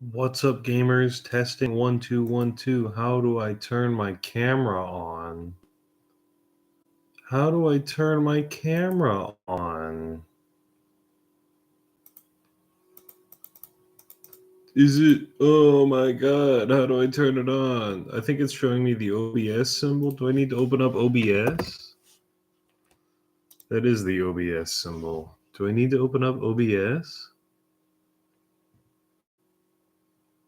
What's up, gamers? Testing 1 2 1 2. How do I turn my camera on? How do I turn my camera on? Is it? Oh my god, how do I turn it on? I think it's showing me the OBS symbol. Do I need to open up OBS? That is the OBS symbol. Do I need to open up OBS?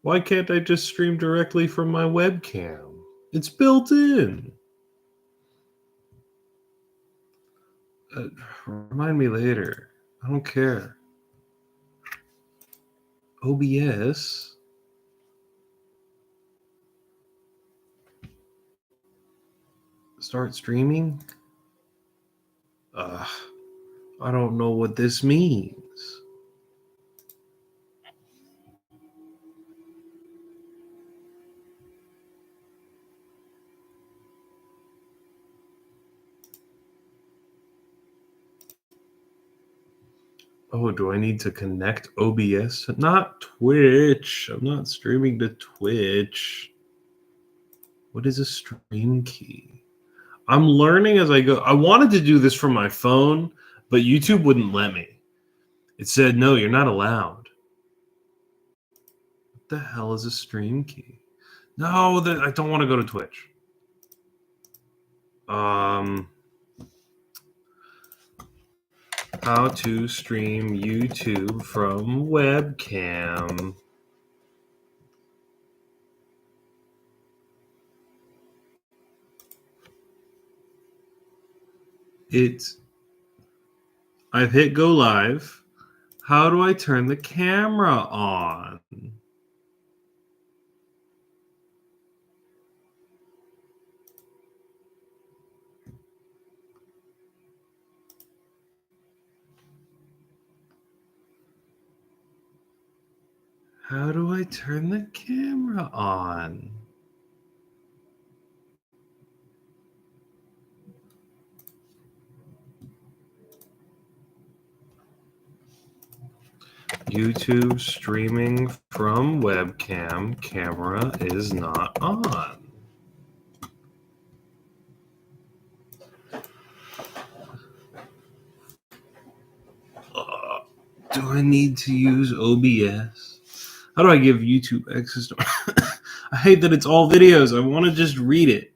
Why can't I just stream directly from my webcam? It's built in. Remind me later. I don't care. OBS? Start streaming? I don't know what this means. Oh, do I need to connect OBS? Not Twitch. I'm not streaming to Twitch. What is a stream key? I'm learning as I go. I wanted to do this from my phone, but YouTube wouldn't let me. It said, no, you're not allowed. What the hell is a stream key? No, I don't want to go to Twitch. How to stream YouTube from webcam. I've hit go live. How do I turn the camera on? How do I turn the camera on? YouTube streaming from webcam. Camera is not on. Do I need to use OBS? How do I give YouTube access to... I hate that it's all videos. I want to just read it.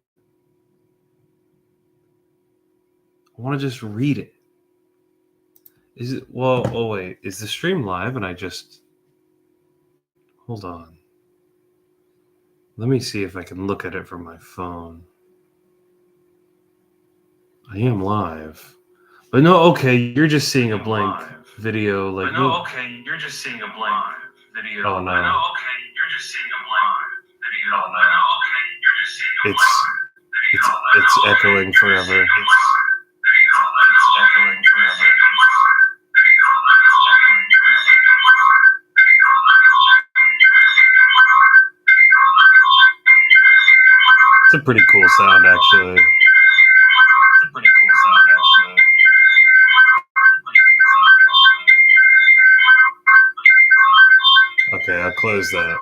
I want to just read it. Is it? Well, oh wait. Is the stream live and I just... Hold on. Let me see if I can look at it from my phone. I am live. But no, okay, you're just seeing a blank video. Like, no, okay, you're just seeing a blank video. Oh no. No, okay, you're just seeing a blank video. Oh no. Okay, you're just seeing a blank video. It's echoing forever. It's echoing forever. It's a pretty cool sound, actually. It's a pretty cool sound, actually. Okay, I'll close that.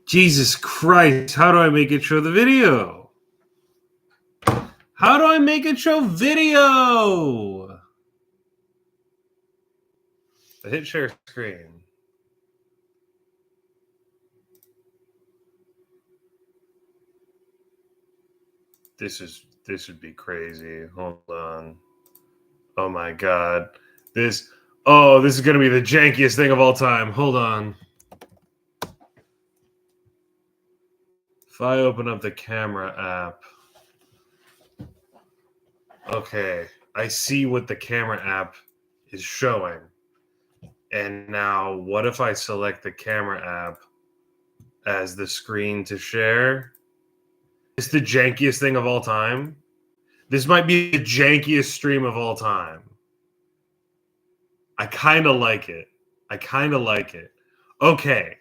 Jesus Christ, how do I make it show the video? How do I make it show video? I hit share screen. This would be crazy. Hold on. Oh my god. This is gonna be the jankiest thing of all time. Hold on. If I open up the camera app. Okay, I see what the camera app is showing. And now, what if I select the camera app as the screen to share? It's the jankiest thing of all time. This might be the jankiest stream of all time. I kind of like it. Okay.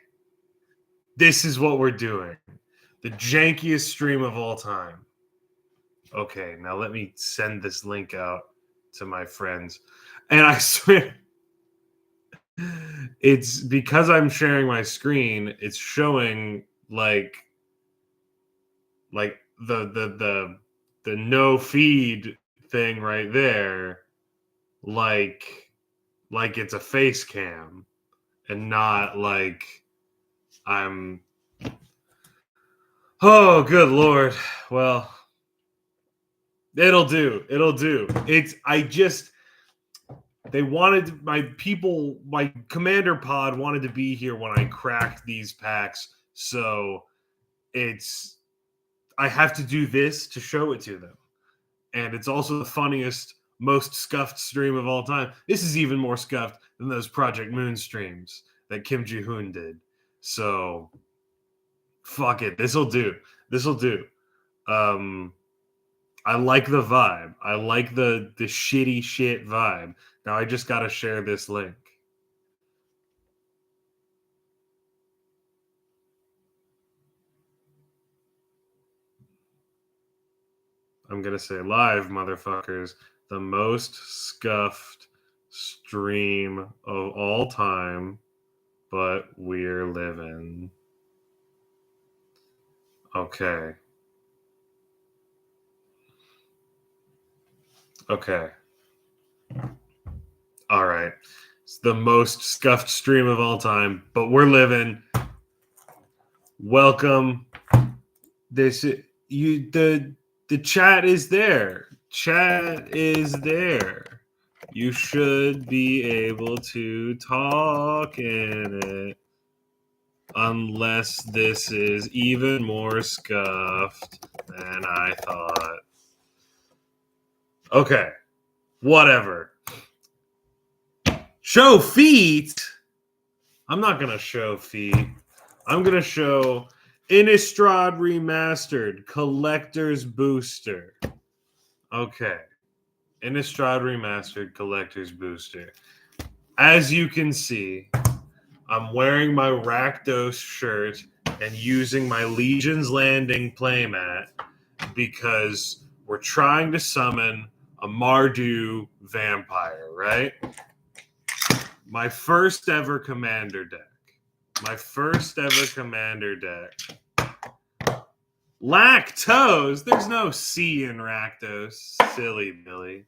This is what we're doing. The jankiest stream of all time. Okay, now let me send this link out to my friends. And I swear, It's because I'm sharing my screen, it's showing like the no feed thing right there, like it's a face cam and not like I'm. Oh, good lord. Well, it'll do. It'll do. It's I just they wanted my commander pod wanted to be here when I cracked these packs, so it's I have to do this to show it to them. And it's also the funniest, most scuffed stream of all time. This is even more scuffed than those Project Moon streams that Kim Ji-hoon did. So fuck it. This'll do. This'll do. I like the vibe. I like the shitty shit vibe. Now I just gotta share this link. I'm gonna say live, motherfuckers. The most scuffed stream of all time, but we're living. Okay. Okay. All right. It's the most scuffed stream of all time, but we're living. Welcome. The chat is there. Chat is there. You should be able to talk in it. Unless this is even more scuffed than I thought. Okay. Whatever. Show feet? I'm not going to show feet. I'm going to show Innistrad Remastered Collector's Booster. Okay. Innistrad Remastered Collector's Booster. As you can see, I'm wearing my Rakdos shirt and using my Legion's Landing playmat because we're trying to summon a Mardu vampire, right? My first ever commander deck. Lactose? There's no C in Rakdos. Silly Billy.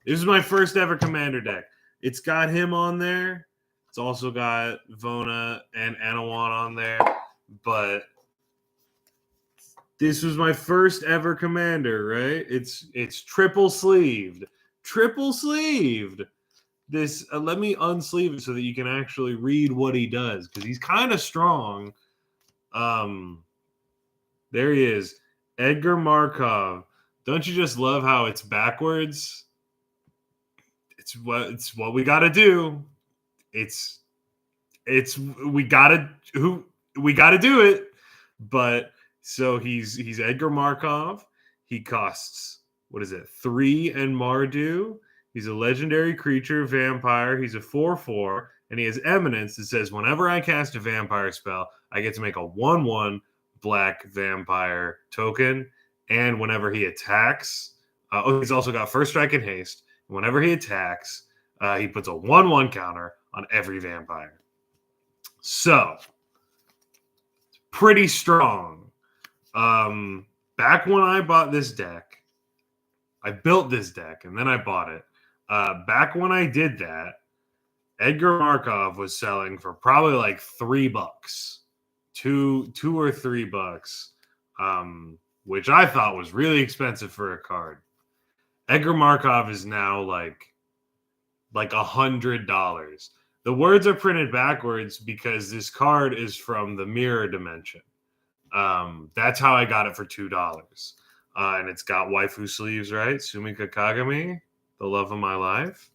This is my first ever commander deck. It's got him on there. It's also got Vona and Anawan on there. But this was my first ever commander, right? It's triple sleeved. Triple sleeved. This let me unsleeve it so that you can actually read what he does because he's kind of strong. There he is, Edgar Markov. Don't you just love how it's backwards? It's what we got to do. We got to do it. But so he's Edgar Markov. He costs, what is it, 3 and Mardu. He's a legendary creature, vampire. He's a 4/4, and he has Eminence that says whenever I cast a vampire spell, I get to make a 1/1 black vampire token. And whenever he attacks, he's also got First Strike and Haste. Whenever he attacks, he puts a 1/1 counter on every vampire. So, pretty strong. Back when I bought this deck, I built this deck and then I bought it. Back when I did that, Edgar Markov was selling for probably like $3, $2 or $3, which I thought was really expensive for a card. Edgar Markov is now like $100. The words are printed backwards because this card is from the mirror dimension. That's how I got it for $2. And it's got waifu sleeves, right? Sumika Kagami, the love of my life.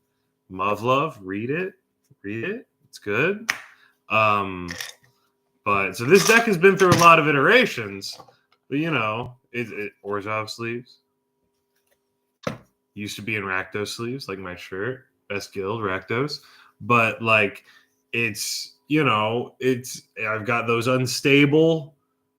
Love, read it. It's good. But so this deck has been through a lot of iterations. But you know, it Orzhov sleeves. Used to be in Rakdos sleeves, like my shirt. Best guild, Rakdos. But like it's, you know, I've got those unstable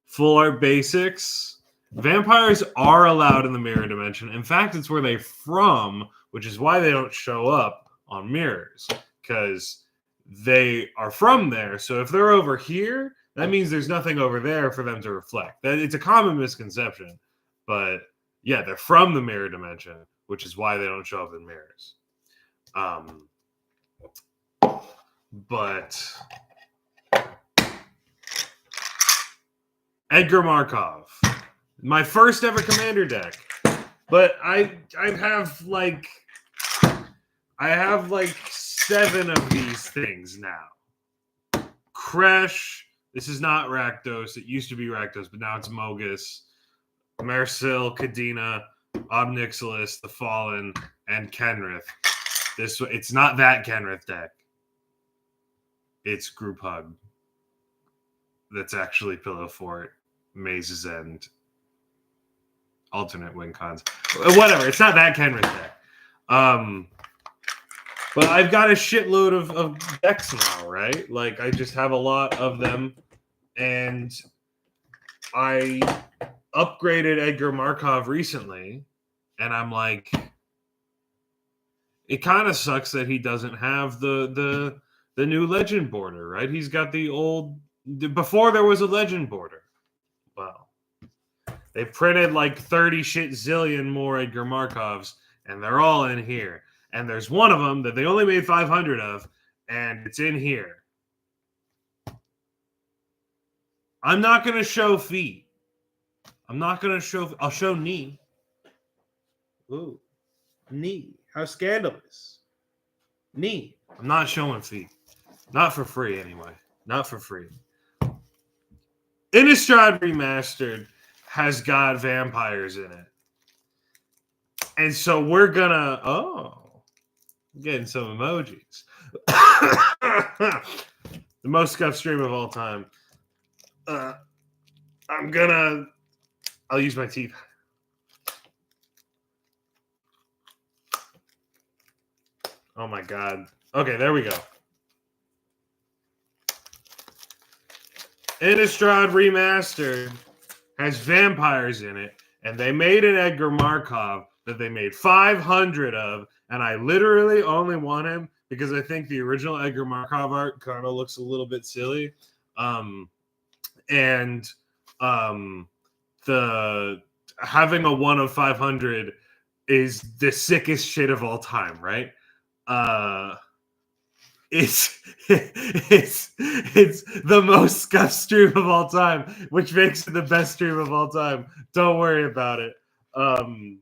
full art basics. Vampires are allowed in the mirror dimension. In fact, it's where they're from, which is why they don't show up on mirrors. Because they are from there. So if they're over here, that means there's nothing over there for them to reflect. That it's a common misconception, but yeah, they're from the mirror dimension, which is why they don't show up in mirrors. But Edgar Markov, my first ever commander deck. But I have like 7 of these things now. Kresh. This is not Rakdos. It used to be Rakdos, but now it's Mogus. Mersil, Kadena, Obnixilis, The Fallen, and Kenrith. It's not that Kenrith deck. It's Group Hug. That's actually Pillow Fort, Maze's End, alternate win cons. Whatever. It's not that Kenrith deck. But I've got a shitload of decks now, right? Like, I just have a lot of them. And I upgraded Edgar Markov recently. And I'm like, it kind of sucks that he doesn't have the new legend border, right? He's got the old... Before there was a legend border. Well, they printed like 30 shit zillion more Edgar Markovs, and they're all in here. And there's one of them that they only made 500 of, and it's in here. I'm not going to show feet. I'm not going to show... I'll show knee. Ooh. Knee. How scandalous. Knee. I'm not showing feet. Not for free, anyway. Not for free. Innistrad Remastered has got vampires in it. And so we're gonna... Oh. I'm getting some emojis. The most scuffed stream of all time. I'll use my teeth. Oh my god. Okay, there we go. Innistrad Remastered has vampires in it, and they made an Edgar Markov that they made 500 of, and I literally only want him because I think the original Edgar Markov art kind of looks a little bit silly. The having a 1 of 500 is the sickest shit of all time, right? It's the most scuffed stream of all time, which makes it the best stream of all time. Don't worry about it. I'm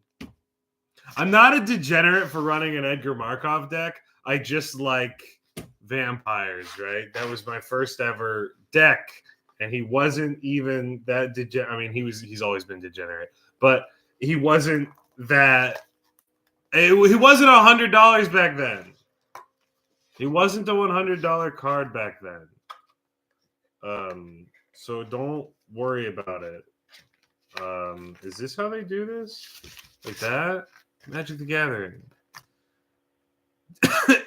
not a degenerate for running an Edgar Markov deck. I just like vampires, right? That was my first ever deck, and he wasn't even that degenerate. I mean, he's always been degenerate, but he wasn't that. He wasn't $100 back then. He wasn't a $100 card back then. So don't worry about it. Is this how they do this? Like that? Magic the Gathering.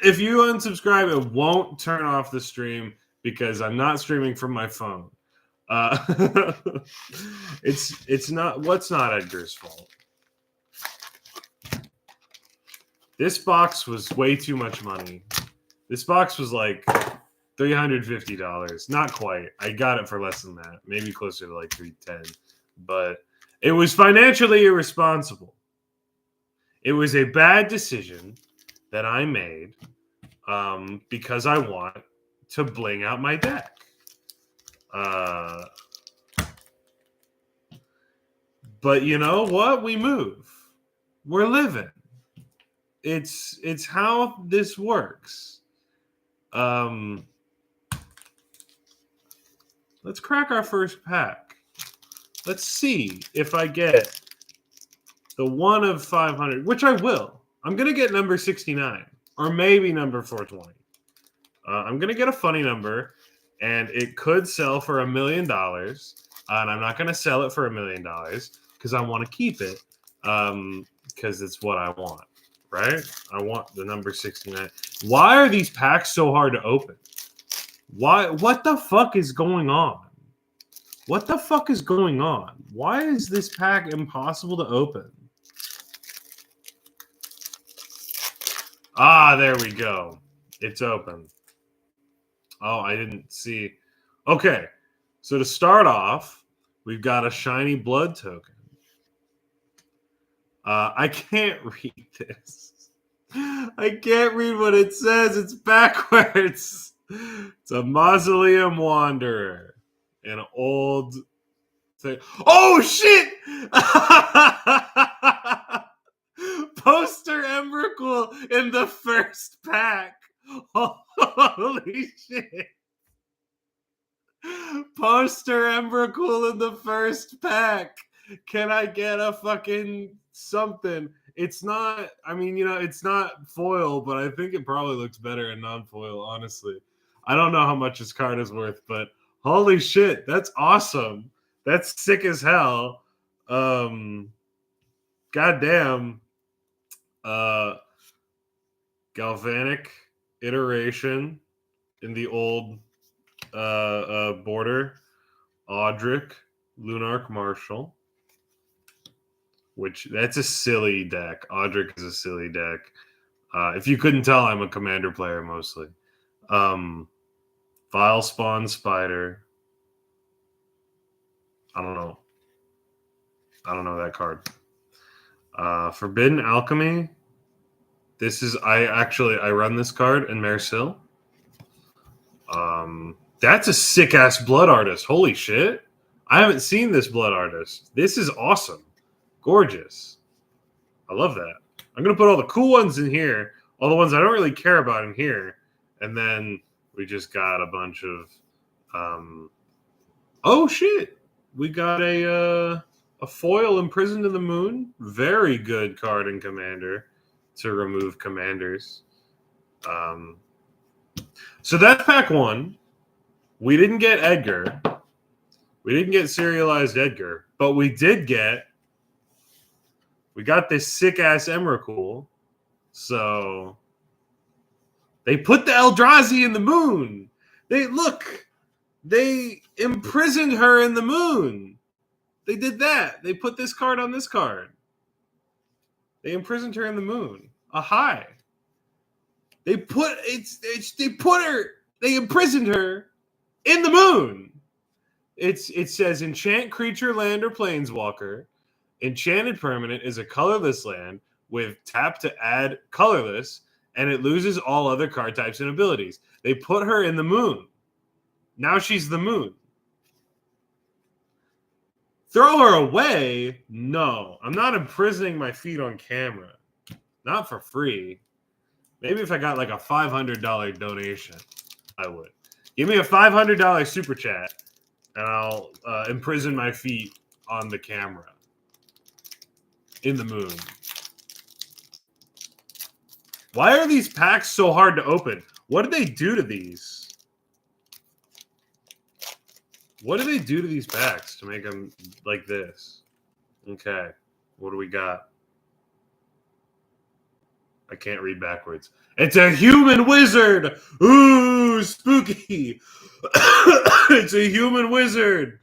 If you unsubscribe, it won't turn off the stream because I'm not streaming from my phone. It's not... What's not Edgar's fault? This box was way too much money. This box was like $350. Not quite. I got it for less than that. Maybe closer to like $310. But it was financially irresponsible. It was a bad decision that I made because I want to bling out my deck. But you know what? We move. We're living. It's how this works. Let's crack our first pack. Let's see if I get the 1 of 500, which I will. I'm going to get number 69 or maybe number 420. I'm going to get a funny number, and it could sell for $1 million. And I'm not going to sell it for $1 million because I want to keep it because it's what I want. Right? I want the number 69. Why are these packs so hard to open? Why? What the fuck is going on? What the fuck is going on? Why is this pack impossible to open? Ah, there we go. It's open. Oh, I didn't see. Okay, so to start off, we've got a shiny blood token. I can't read this. I can't read what it says. It's backwards. It's a Mausoleum Wanderer. An old thing. Oh, shit! Poster Emrakul in the first pack. Holy shit. Poster Emrakul in the first pack. Can I get a fucking something? It's not, I mean, it's not foil, but I think it probably looks better in non-foil, honestly. I don't know how much his card is worth, but holy shit, that's awesome. That's sick as hell. Goddamn. Galvanic iteration in the old border. Audric, Lunarch Marshall, which that's a silly deck. Audric is a silly deck. If you couldn't tell, I'm a commander player mostly. Vile Spawn Spider. I don't know that card. Forbidden Alchemy. This is I run this card in Marseille. That's a sick ass blood artist. Holy shit. I haven't seen this blood artist. This is awesome. Gorgeous. I love that. I'm going to put all the cool ones in here, all the ones I don't really care about in here, and then we just got a bunch of oh shit. We got a foil Imprisoned in the Moon. Very good card in Commander to remove commanders. So that's pack one. We didn't get Edgar. We didn't get serialized Edgar, but we got this sick ass Emrakul. So they put the Eldrazi in the moon. They imprisoned her in the moon. They did that. They put this card on this card. They imprisoned her in the moon. A high. They imprisoned her in the moon. It says enchant creature, land, or planeswalker. Enchanted permanent is a colorless land with tap to add colorless, and it loses all other card types and abilities. They put her in the moon. Now she's the moon. Throw her away? No. I'm not imprisoning my feet on camera. Not for free. Maybe if I got like a $500 donation, I would. Give me a $500 super chat, and I'll imprison my feet on the camera. In the moon. Why are these packs so hard to open? What did they do to these? What do they do to these packs to make them like this? Okay. What do we got? I can't read backwards. It's a human wizard. Ooh, spooky. It's a human wizard.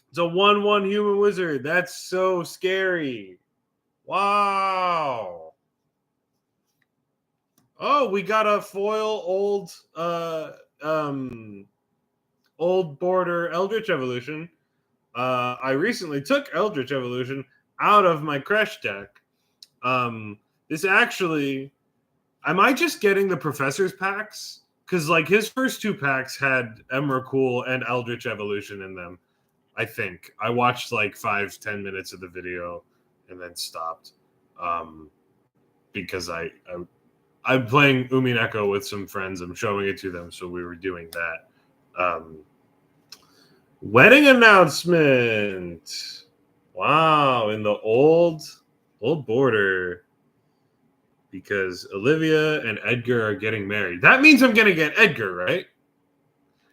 It's a 1/1 human wizard. That's so scary. Wow. Oh, we got a foil old border Eldritch Evolution. I recently took Eldritch Evolution out of my Crash deck. This actually, am I just getting the Professor's packs? Because like his first two packs had Emrakul and Eldritch Evolution in them. I think I watched like 5-10 minutes of the video and then stopped because I'm playing Umineko with some friends. I'm showing it to them, so we were doing that. Wedding announcement. Wow, in the old border, because Olivia and Edgar are getting married. That means I'm gonna get Edgar, right?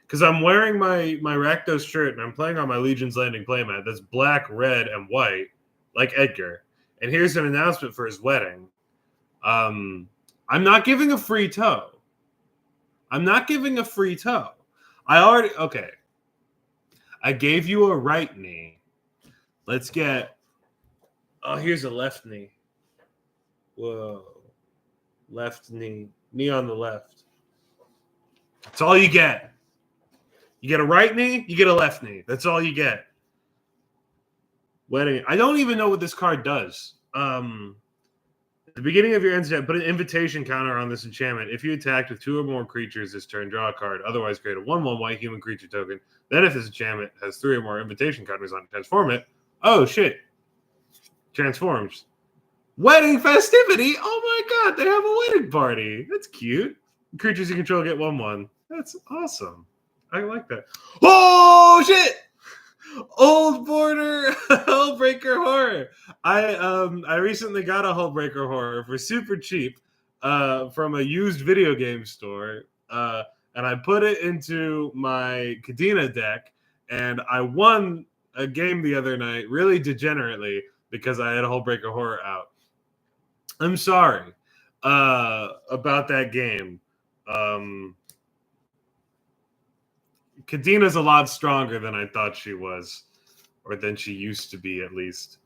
Because I'm wearing my Rakdos shirt and I'm playing on my Legion's Landing playmat that's black, red, and white, like Edgar. And here's an announcement for his wedding. I'm not giving a free toe. Okay. I gave you a right knee. Let's get... Oh, here's a left knee. Whoa. Left knee. Knee on the left. That's all you get. You get a right knee, you get a left knee. That's all you get. Wedding. I don't even know what this card does. At the beginning of your end step, put an invitation counter on this enchantment. If you attacked with 2 or more creatures this turn, draw a card. Otherwise, create a 1/1 white human creature token. Then, if this enchantment has 3 or more invitation counters on it, transform it. Oh, shit. Transforms. Wedding festivity? Oh my god, they have a wedding party. That's cute. Creatures you control get 1/1. That's awesome. I like that. Oh, shit! Old Border Hullbreaker Horror. I recently got a Hullbreaker Horror for super cheap from a used video game store, and I put it into my Kadena deck, and I won a game the other night really degenerately because I had a Hullbreaker Horror out. I'm sorry about that game. Kadena's a lot stronger than I thought she was, or than she used to be, at least.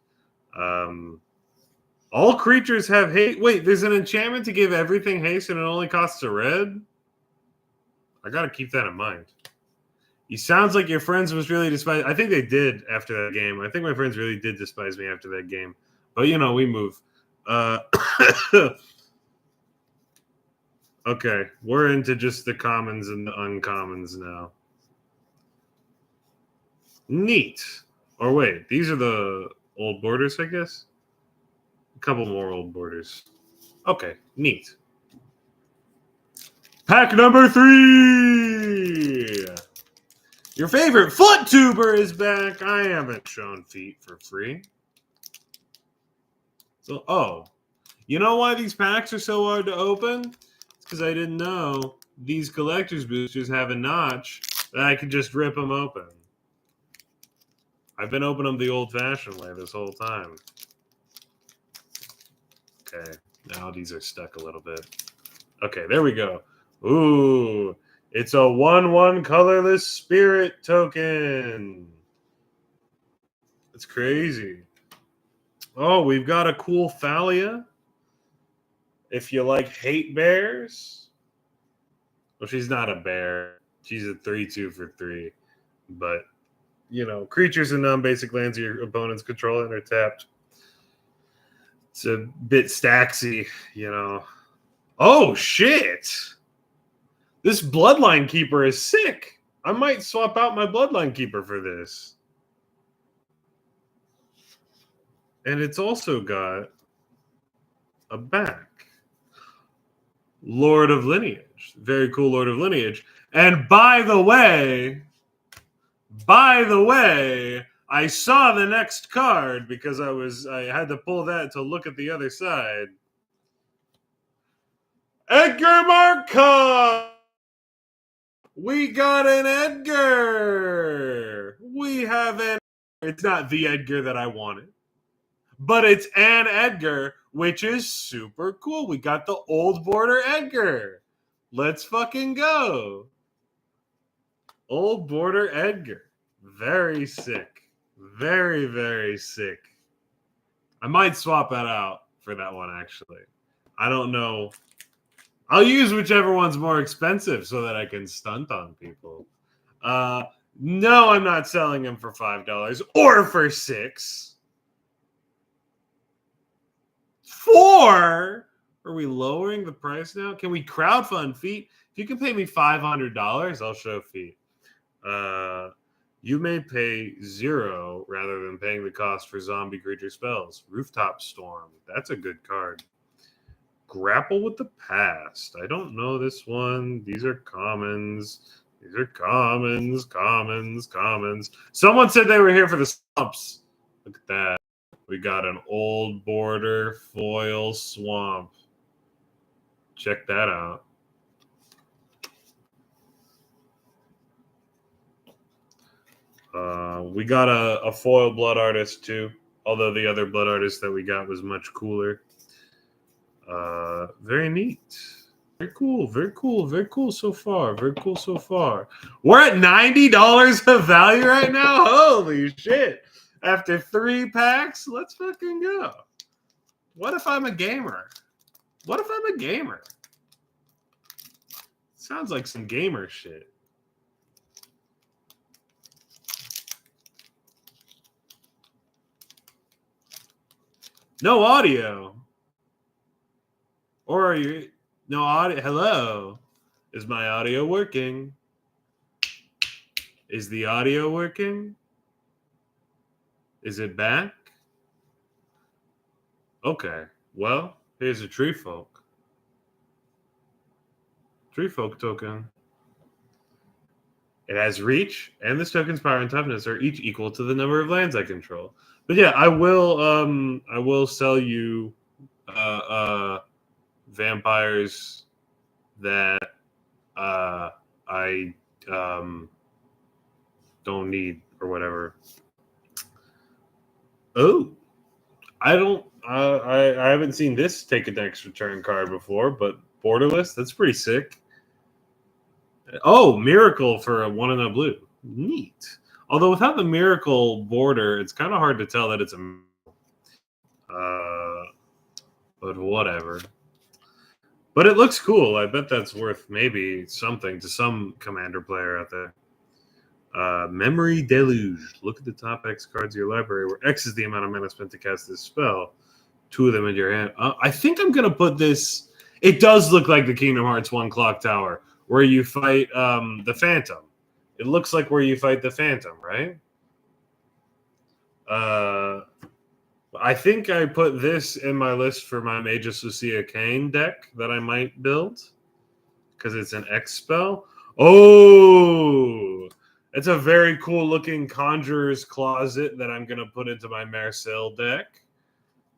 All creatures have haste. Wait, there's an enchantment to give everything haste and it only costs a red? I gotta keep that in mind. You sounds like your friends was really despise. I think they did after that game. I think my friends really did despise me after that game. But, you know, we move. Okay, we're into just the commons and the uncommons now. Neat. Or wait, these are the old borders, I guess? A couple more old borders. Okay, neat. Pack number 3! Your favorite foot tuber is back. I haven't shown feet for free. So, oh. You know why these packs are so hard to open? It's because I didn't know these collector's boosters have a notch that I could just rip them open. I've been opening them the old-fashioned way this whole time. Okay, now these are stuck a little bit. Okay, there we go. Ooh, it's a 1/1 colorless spirit token. That's crazy. Oh, we've got a cool Thalia. If you like hate bears. Well, she's not a bear. She's a 3/2 for 3. But, you know, creatures and non-basic lands your opponents control and are tapped. It's a bit stacksy, you know. Oh, shit! This Bloodline Keeper is sick. I might swap out my Bloodline Keeper for this. And it's also got a back. Lord of Lineage. Very cool Lord of Lineage. And by the way, I saw the next card because I had to pull that to look at the other side. Edgar Markov! We got an Edgar! We have an... It's not the Edgar that I wanted, but it's an Edgar, which is super cool. We got the old border Edgar. Let's fucking go. Old border Edgar. Very sick. Very, very sick. I might swap that out for that one, actually. I don't know. I'll use whichever one's more expensive so that I can stunt on people. No, I'm not selling them for $5 or for $6. $4? Are we lowering the price now? Can we crowdfund feet? If you can pay me $500, I'll show feet. You may pay 0 rather than paying the cost for zombie creature spells. Rooftop Storm. That's a good card. Grapple with the Past. I don't know this one. These are commons. These are commons. Someone said they were here for the swamps. Look at that. We got an old border foil swamp. Check that out. We got a foil Blood Artist too, although the other Blood Artist that we got was much cooler. Very neat. Very cool so far. We're at $90 of value right now. Holy shit. After 3 packs, let's fucking go. What if I'm a gamer? Sounds like some gamer shit. No audio. Or are you no audio? Hello. Is my audio working? Is the audio working? Is it back? Okay. Well, here's a tree folk. Tree folk token. It has reach, and this token's power and toughness are each equal to the number of lands I control. But yeah, I will sell you vampires that I don't need or whatever. Oh, I haven't seen this take an extra turn card before, but borderless, that's pretty sick. Oh, miracle for a 1 and a blue. Neat. Although without the miracle border, it's kind of hard to tell that it's a but whatever. But it looks cool. I bet that's worth maybe something to some commander player out there. Memory Deluge. Look at the top X cards of your library, where X is the amount of mana spent to cast this spell. 2 of them in your hand. I think I'm going to put this... It does look like the Kingdom Hearts 1 Clock Tower, where you fight the Phantom. It looks like where you fight the Phantom, right? I think I put this in my list for my Magus Lucia Kane deck that I might build, because it's an X spell. Oh! It's a very cool looking Conjurer's Closet that I'm going to put into my Marcel deck,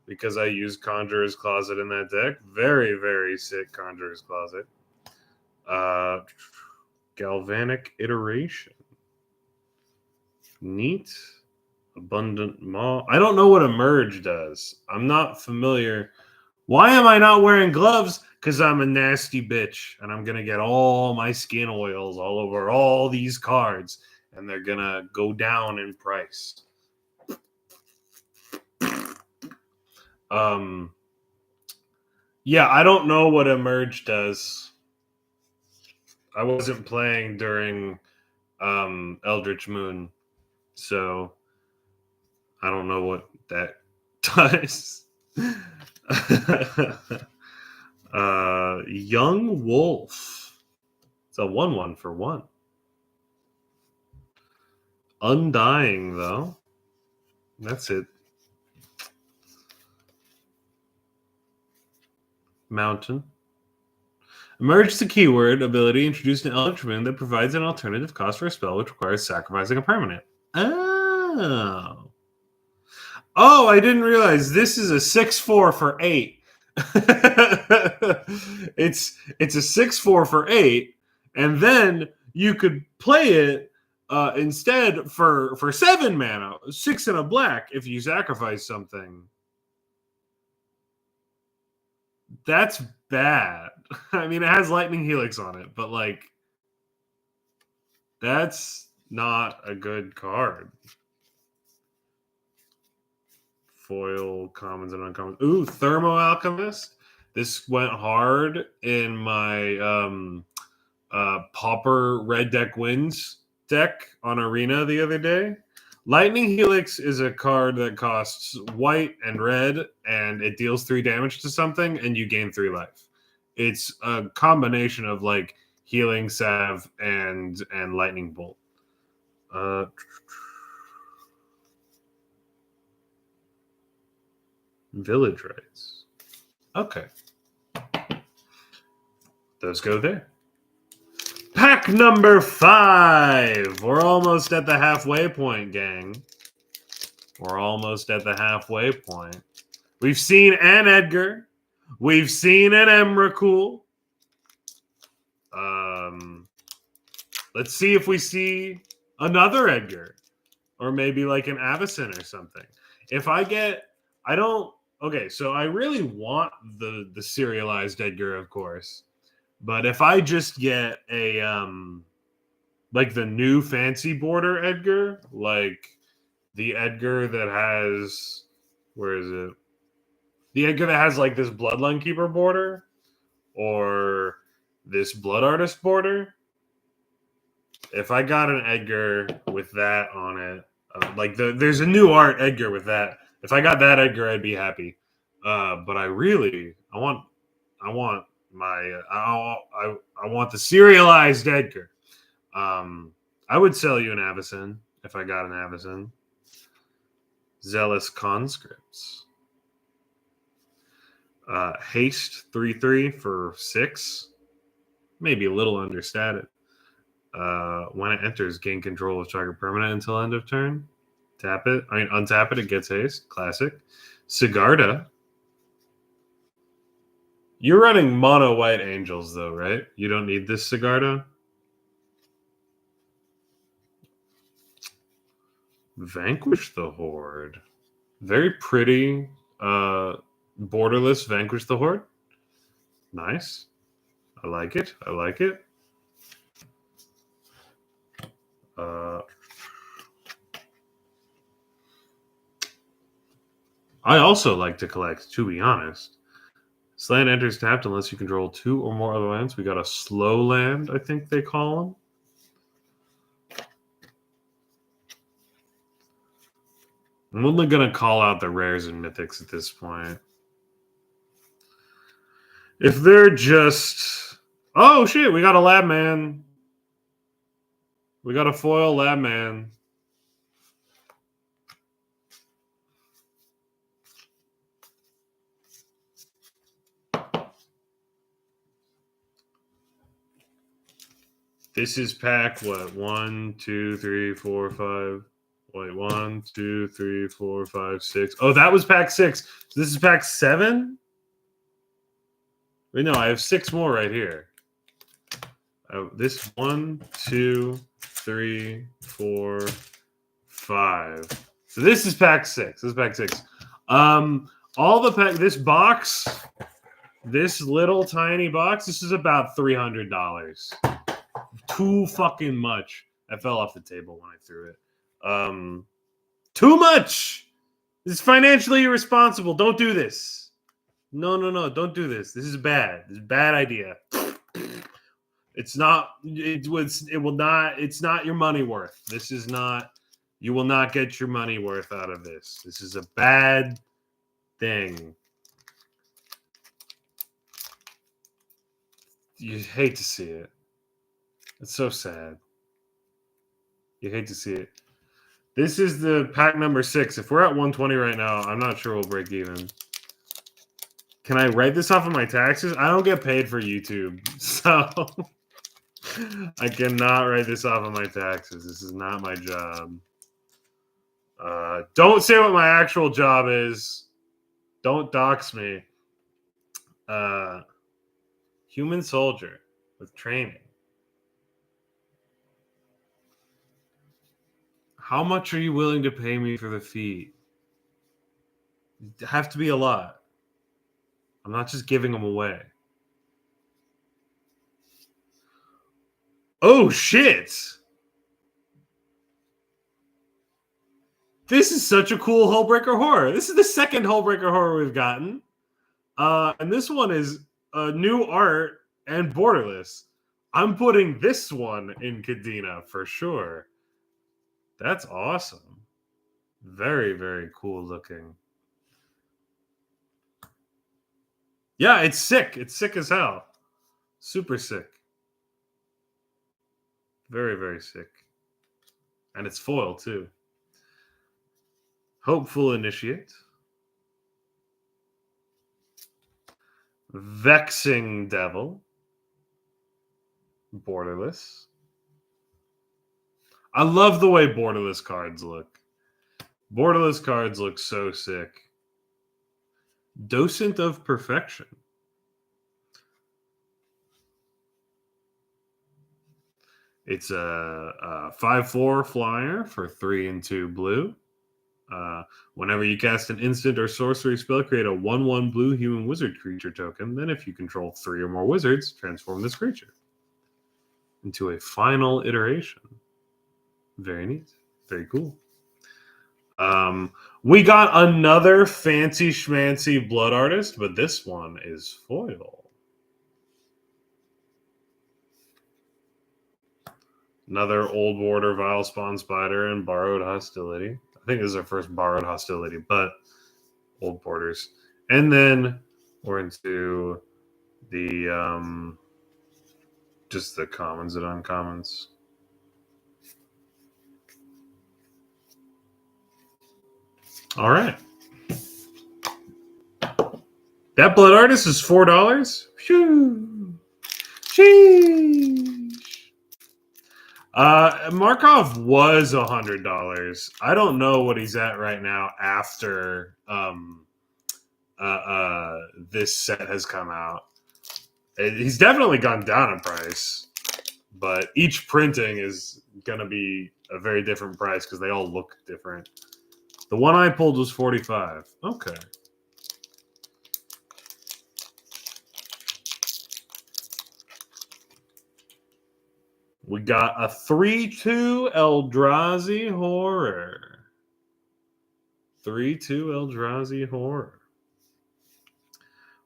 because I use Conjurer's Closet in that deck. Very, very sick Conjurer's Closet. Galvanic Iteration. Neat. Abundant Maw. I don't know what Emerge does. I'm not familiar. Why am I not wearing gloves? Because I'm a nasty bitch, and I'm going to get all my skin oils all over all these cards, and they're going to go down in price. Yeah, I don't know what Emerge does. I wasn't playing during Eldritch Moon, so I don't know what that does. Young Wolf. It's a 1/1 for 1. Undying, though. That's it. Mountain. Emerge is a keyword ability introduced in Eldritch Moon that provides an alternative cost for a spell which requires sacrificing a permanent. Oh. Oh, I didn't realize this is a 6/4 for 8. It's a 6/4 for 8, and then you could play it instead for 7 mana, 6 and a black if you sacrifice something. That's bad. I mean, it has Lightning Helix on it, but like, that's not a good card. Foil, commons, and uncommons. Ooh, Thermo Alchemist. This went hard in my Pauper Red Deck Wins deck on Arena the other day. Lightning Helix is a card that costs white and red, and it deals 3 damage to something, and you gain 3 life. It's a combination of like Healing Salve and Lightning Bolt. Village Rights. Okay. Those go there. Pack number 5. We're almost at the halfway point, gang. We're almost at the halfway point. We've seen an Edgar. We've seen an Emrakul. Let's see if we see another Edgar. Or maybe like an Avacyn or something. If I get... Okay, so I really want the serialized Edgar, of course. But if I just get a like the new fancy border Edgar, like the Edgar that has, where is it? The Edgar that has like this Bloodline Keeper border, or this Blood Artist border, if I got an Edgar with that on it, there's a new art Edgar with that. If I got that Edgar, I'd be happy. But I want the serialized Edgar. I would sell you an Avacyn if I got an Avacyn. Zealous Conscripts. Haste 3/3 for 6. Maybe a little understated. When it enters, gain control of target permanent until end of turn. Tap it. Untap it. It gets haste. Classic. Sigarda. You're running mono white angels, though, right? You don't need this Sigarda. Vanquish the Horde. Very pretty. Borderless Vanquish the Horde. Nice. I like it. I like it. I also like to collect, to be honest. This land enters tapped unless you control 2 or more other lands. We got a slow land, I think they call them. I'm only going to call out the rares and mythics at this point. If they're just... Oh, shit, we got a Lab Man. We got a foil Lab Man. This is pack, what? 1, 2, 3, 4, 5... Wait, 1, 2, 3, 4, 5, 6. Oh, that was pack 6. So this is pack 7? Wait, no, I have 6 more right here. This 1, 2, 3, 4, 5. So this is pack 6. This is pack 6. All the pack, this box, this little tiny box, this is about $300. Too fucking much. I fell off the table when I threw it. Too much. This is financially irresponsible. Don't do this. No, don't do this. This is bad. This is a bad idea. It's not your money worth. This is not, you will not get your money worth out of this. This is a bad thing. You hate to see it. It's so sad. You hate to see it. This is the pack number 6. If we're at 120 right now, I'm not sure we'll break even. Can I write this off of my taxes? I don't get paid for YouTube, so I cannot write this off of my taxes. This is not my job. Don't say what my actual job is. Don't dox me. Human soldier with training. How much are you willing to pay me for the feet? It'd have to be a lot. I'm not just giving them away. Oh, shit. This is such a cool Hullbreaker Horror. This is the second Hullbreaker Horror we've gotten. And this one is new art and borderless. I'm putting this one in Kadena for sure. That's awesome. Very, very cool looking. Yeah, it's sick. It's sick as hell. Super sick. Very, very sick. And it's foil, too. Hopeful Initiate. Vexing Devil. Borderless. I love the way borderless cards look. Borderless cards look so sick. Docent of Perfection. It's a 5/4 flyer for 3 and 2 blue. Whenever you cast an instant or sorcery spell, create a 1/1 blue human wizard creature token. Then if you control 3 or more wizards, transform this creature into a final iteration. Very neat. Very cool. We got another fancy schmancy blood artist, but this one is foil. Another old border, vile spawn spider, and borrowed hostility. I think this is our first borrowed hostility, but old borders. And then we're into the just the commons and uncommons. All right. That blood artist is $4. Phew. Sheesh. Markov was $100. I don't know what he's at right now after this set has come out. He's definitely gone down in price, but each printing is going to be a very different price because they all look different. The one I pulled was $45. Okay. We got a 3-2 Eldrazi Horror. 3-2 Eldrazi Horror.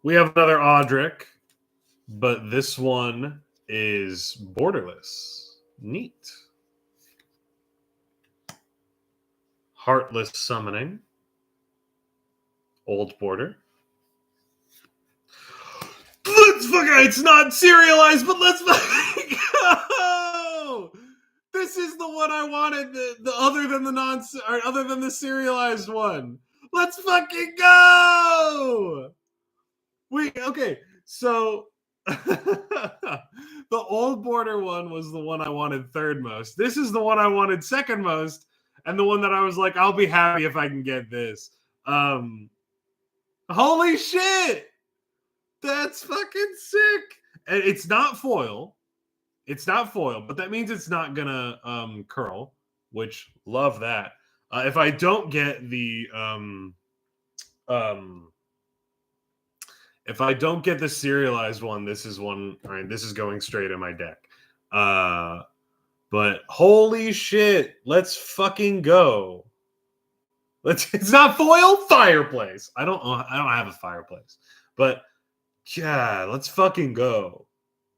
We have another Audric, but this one is borderless. Neat. Heartless Summoning. Old border. Let's fucking, it's not serialized, but let's fucking go! This is the one I wanted, the other than the serialized one. Let's fucking go! Okay, so the old border one was the one I wanted third most. This is the one I wanted second most, and the one that I was like, I'll be happy if I can get this. Holy shit! That's fucking sick. And it's not foil. It's not foil, but that means it's not gonna curl, which love that. If I don't get the if I don't get the serialized one, this is one. All right, this is going straight in my deck. But holy shit, let's fucking go. It's not foil. Fireplace. I don't have a fireplace, but yeah, let's fucking go.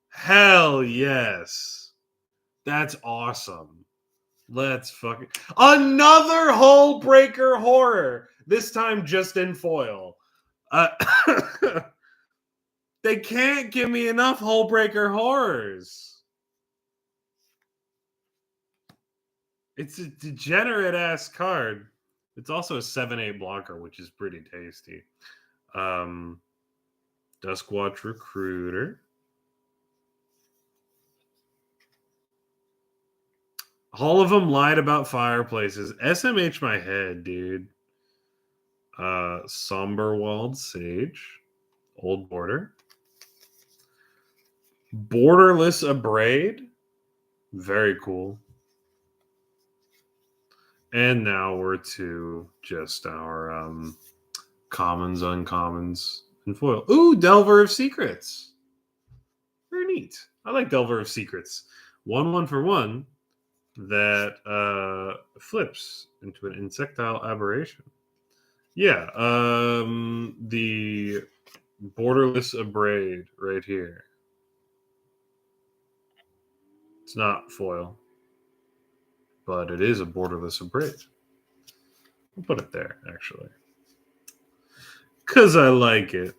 Hell yes. That's awesome. Let's fucking another Hull Breaker Horror. This time just in foil. They can't give me enough Hull Breaker Horrors. It's a degenerate ass card. It's also a 7/8 blocker, which is pretty tasty. Duskwatch Recruiter. All of them lied about fireplaces. SMH my head, dude. Somberwald Sage. Old border. Borderless Abrade. Very cool. And now we're to just our commons, uncommons, and foil. Ooh, Delver of Secrets. Very neat. I like Delver of Secrets. 1/1 for 1 that flips into an insectile aberration. Yeah, the borderless Abrade right here. It's not foil, but it is a borderless Abrade. We'll put it there, actually. Because I like it.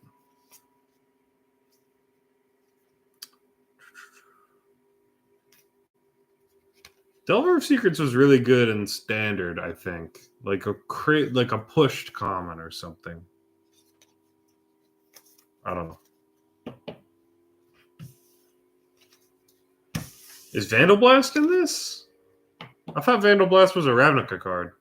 Delver of Secrets was really good in standard, I think. Like a pushed common or something. I don't know. Is Vandal Blast in this? I thought Vandal Blast was a Ravnica card.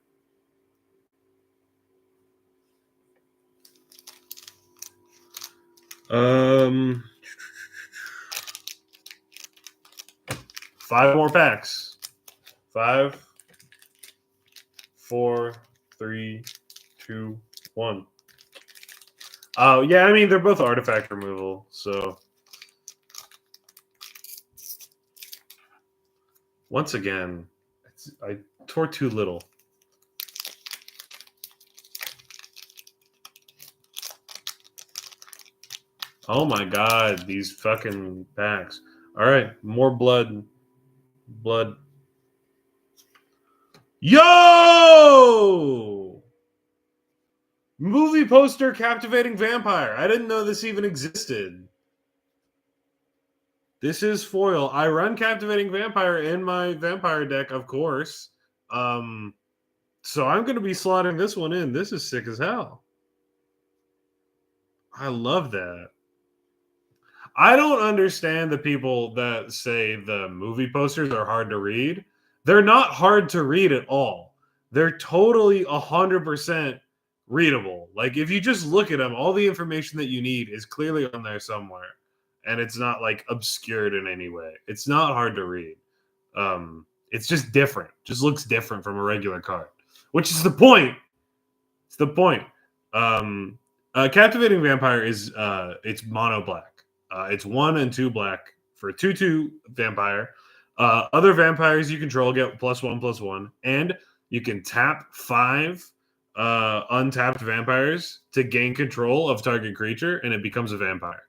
Five more packs. 5, 4, 3, 2, 1. Oh, yeah, I mean, they're both artifact removal, so. Once again, I tore too little. Oh my god, these fucking packs. All right, more blood Yo! Movie poster captivating vampire. I didn't know this even existed. This is foil. I run captivating vampire in my vampire deck, of course. So I'm going to be slotting this one in. This is sick as hell. I love that. I don't understand the people that say the movie posters are hard to read. They're not hard to read at all. They're totally 100% readable. Like, if you just look at them, all the information that you need is clearly on there somewhere. And it's not like obscured in any way. It's not hard to read. It's just different. Just looks different from a regular card, which is the point. It's the point. Captivating Vampire is it's mono black. It's 1 and 2 black for a 2/2 vampire. Other vampires you control get +1/+1, and you can tap 5 untapped vampires to gain control of target creature, and it becomes a vampire.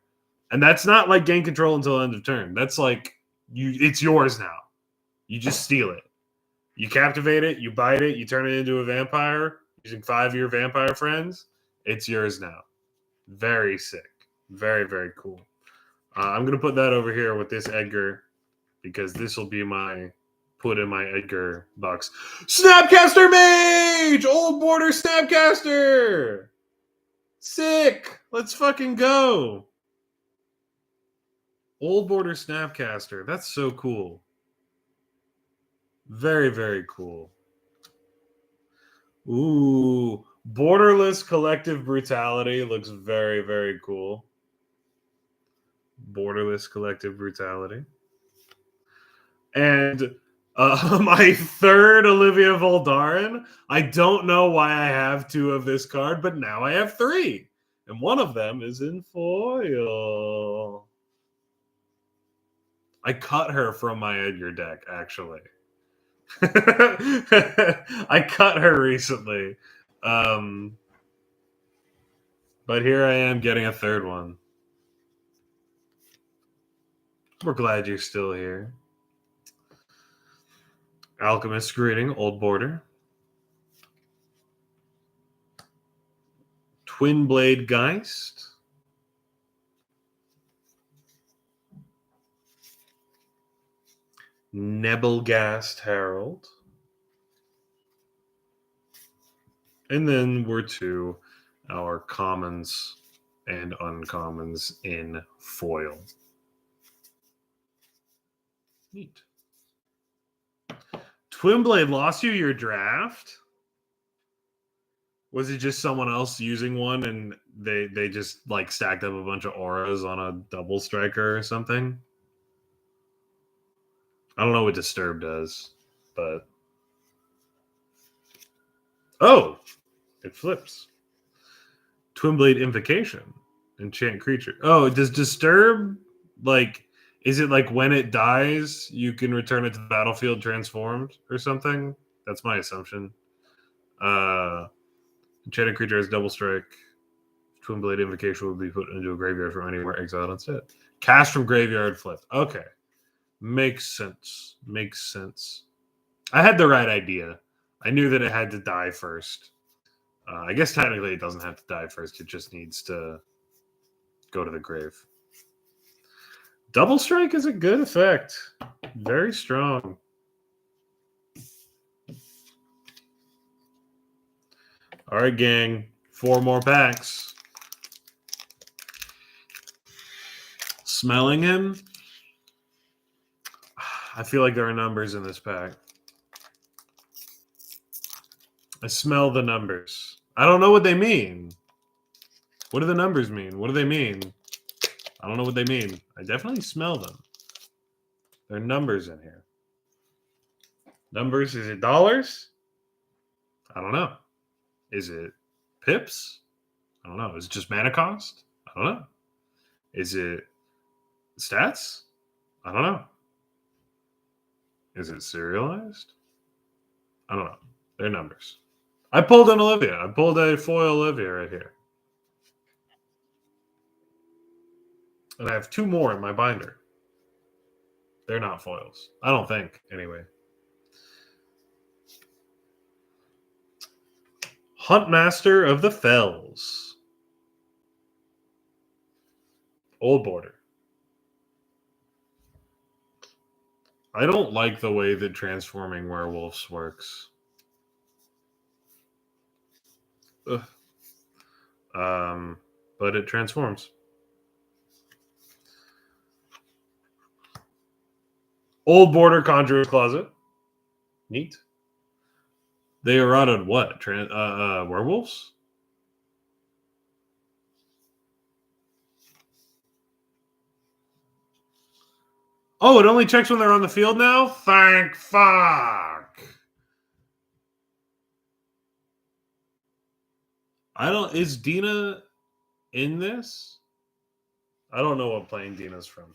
And that's not like gain control until end of turn. That's like it's yours now. You just steal it. You captivate it, you bite it, you turn it into a vampire using 5 of your vampire friends. It's yours now. Very sick. Very, very cool. I'm going to put that over here with this Edgar because this will be my put in my Edgar box. Snapcaster Mage! Old Border Snapcaster! Sick! Let's fucking go! Old Border Snapcaster. That's so cool. Very, very cool. Ooh. Borderless Collective Brutality looks very, very cool. Borderless Collective Brutality. And my third Olivia Voldaren. I don't know why I have 2 of this card, but now I have 3. And one of them is in foil. I cut her from my Edgar deck, actually. I cut her recently. But here I am getting a third one. We're glad you're still here. Alchemist Greeting, Old Border. Twin Blade Geist. Nebelgast Herald. And then we're to our commons and uncommons in foil. Neat. Twin Blade lost you your draft? Was it just someone else using one and they just like stacked up a bunch of auras on a double striker or something? I don't know what Disturb does, but oh, it flips. Twin Blade Invocation. Enchant creature. Oh, does Disturb, like, is it like when it dies, you can return it to the battlefield transformed or something? That's my assumption. Enchanted creature has double strike. Twin Blade Invocation will be put into a graveyard from anywhere exiled instead. Cast from graveyard, flipped. Okay. Makes sense. Makes sense. I had the right idea. I knew that it had to die first. I guess technically it doesn't have to die first. It just needs to go to the grave. Double strike is a good effect. Very strong. All right, gang. 4 more packs. Smelling him. I feel like there are numbers in this pack. I smell the numbers. I don't know what they mean. What do the numbers mean? What do they mean? I don't know what they mean. I definitely smell them. There are numbers in here. Numbers, is it dollars? I don't know. Is it pips? I don't know. Is it just mana cost? I don't know. Is it stats? I don't know. Is it serialized? I don't know. They're numbers. I pulled an Olivia. I pulled a foil Olivia right here. And I have 2 more in my binder. They're not foils. I don't think, anyway. Huntmaster of the Fells. Old Border. I don't like the way that transforming werewolves works. Ugh. But it transforms. Old Border Conjurer's Closet. Neat. They eroded what? Werewolves? Oh, it only checks when they're on the field now? Thank fuck. Is Dina in this? I don't know what plane Dina's from.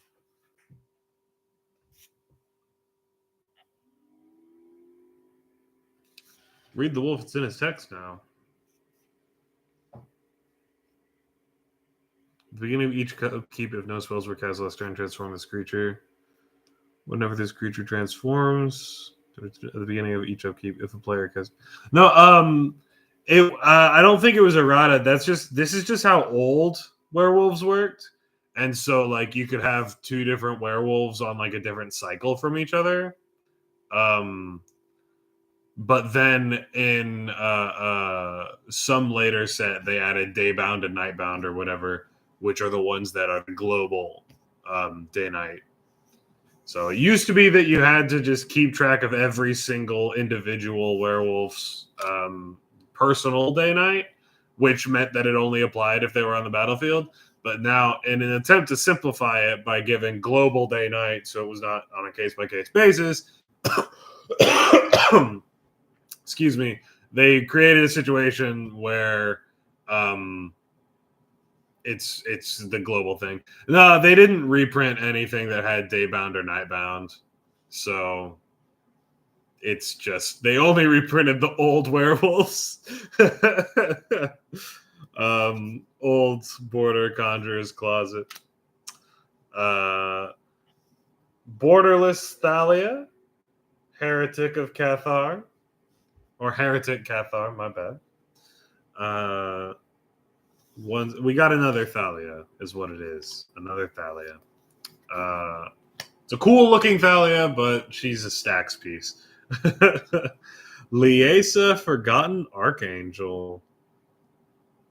Read the wolf, it's in his text now. At the beginning of each keep, if no spells were cast last turn, transform this creature. Whenever this creature transforms, at the beginning of each upkeep, if a player casts. No, I don't think it was errata. This is just how old werewolves worked. And so like you could have two different werewolves on like a different cycle from each other. But then in some later set, they added Daybound and Nightbound or whatever, which are the ones that are global day-night. So it used to be that you had to just keep track of every single individual werewolf's personal day-night, which meant that it only applied if they were on the battlefield. But now, in an attempt to simplify it by giving global day-night, so it was not on a case-by-case basis, excuse me, they created a situation where it's the global thing. No, they didn't reprint anything that had Daybound or Nightbound. So it's just they only reprinted the old werewolves. Old Border Conjurer's Closet. Borderless Thalia, Heretic of Cathar. Or Heretic Cathar, my bad. We got another Thalia, is what it is. Another Thalia. It's a cool looking Thalia, but she's a stacks piece. Liesa, Forgotten Archangel.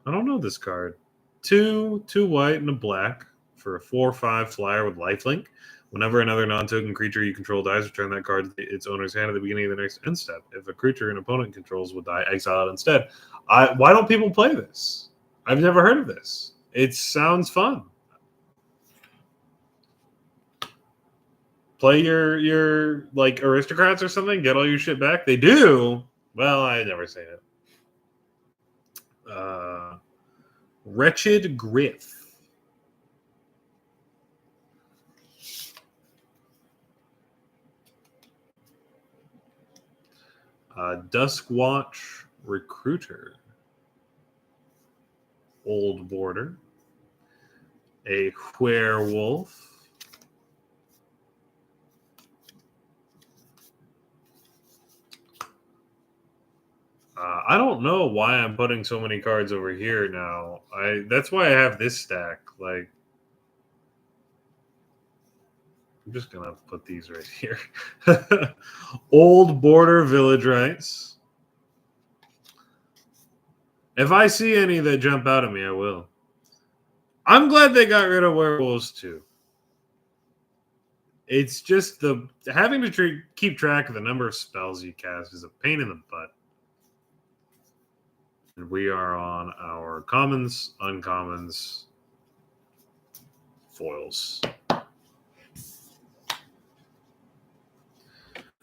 I don't know this card. Two white and a black for a 4/5 flyer with lifelink. Whenever another non-token creature you control dies, return that card to its owner's hand at the beginning of the next end step. If a creature an opponent controls will die, exile it instead. Why don't people play this? I've never heard of this. It sounds fun. Play your like aristocrats or something. Get all your shit back. They do. Well, I never seen it. Wretched Griff. Duskwatch Recruiter. Old Border. A werewolf. I don't know why I'm putting so many cards over here now. That's why I have this stack. Like, I'm just gonna put these right here. Old Border Village Rights. If I see any that jump out at me, I will. I'm glad they got rid of werewolves too. It's just having to keep track of the number of spells you cast is a pain in the butt. And we are on our commons, uncommons, foils.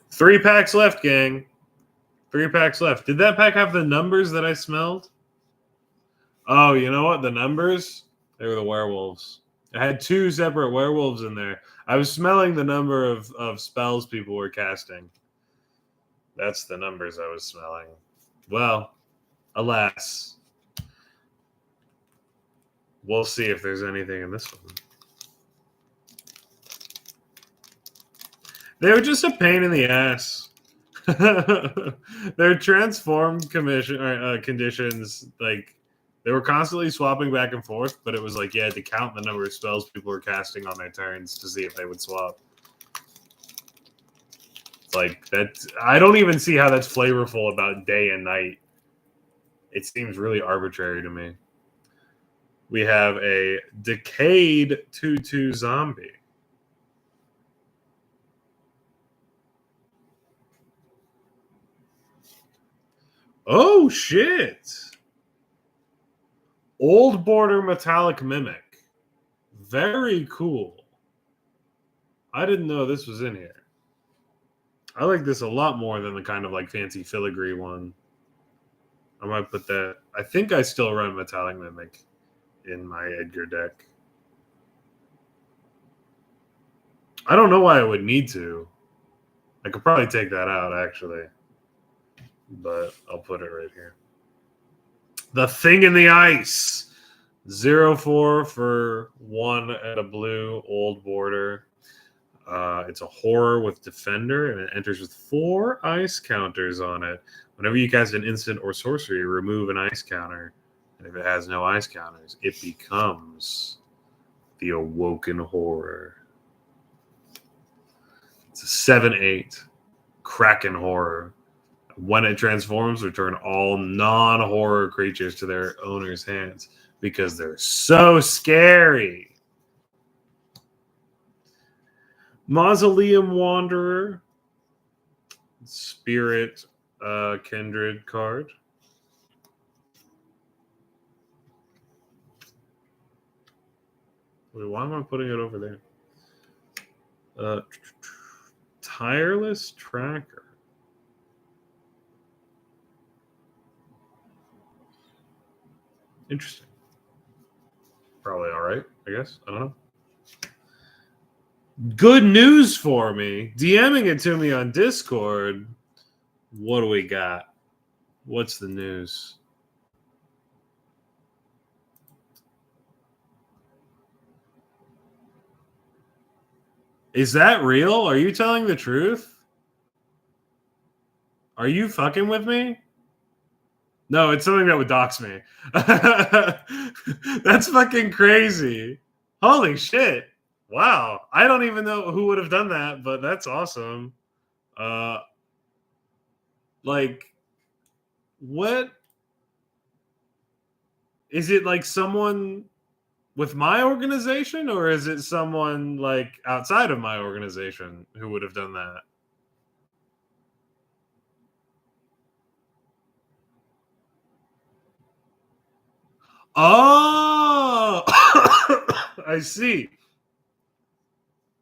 3 packs left, gang. 3 packs left. Did that pack have the numbers that I smelled? Oh, you know what? The numbers? They were the werewolves. I had 2 separate werewolves in there. I was smelling the number of spells people were casting. That's the numbers I was smelling. Well, alas. We'll see if there's anything in this one. They were just a pain in the ass. Their transformed conditions, like they were constantly swapping back and forth, but it was like you had to count the number of spells people were casting on their turns to see if they would swap. Like that, I don't even see how that's flavorful about day and night. It seems really arbitrary to me. We have a decayed 2/2 zombie. Oh shit! Old border metallic mimic. Very cool. I didn't know this was in here. I like this a lot more than the kind of like fancy filigree one. I might put that. I think I still run metallic mimic in my Edgar deck. I don't know why I would need to. I could probably take that out actually, but I'll put it right here. The Thing in the Ice. 0/4 for 1 and a blue, old border. It's a horror with Defender, and it enters with 4 ice counters on it. Whenever you cast an instant or sorcery, remove an ice counter. And if it has no ice counters, it becomes the Awoken Horror. It's a 7/8 Kraken Horror. When it transforms, return all non-horror creatures to their owner's hands because they're so scary. Mausoleum Wanderer. Spirit Kindred card. Wait, why am I putting it over there? Tireless Tracker. Interesting. Probably all right, I guess. I don't know. Good news for me. DMing it to me on Discord. What do we got? What's the news? Is that real? Are you telling the truth? Are you fucking with me? No, it's something that would dox me. That's fucking crazy. Holy shit. Wow. I don't even know who would have done that, but that's awesome. Like, what? Is it like someone with my organization, or is it someone like outside of my organization who would have done that? Oh, I see.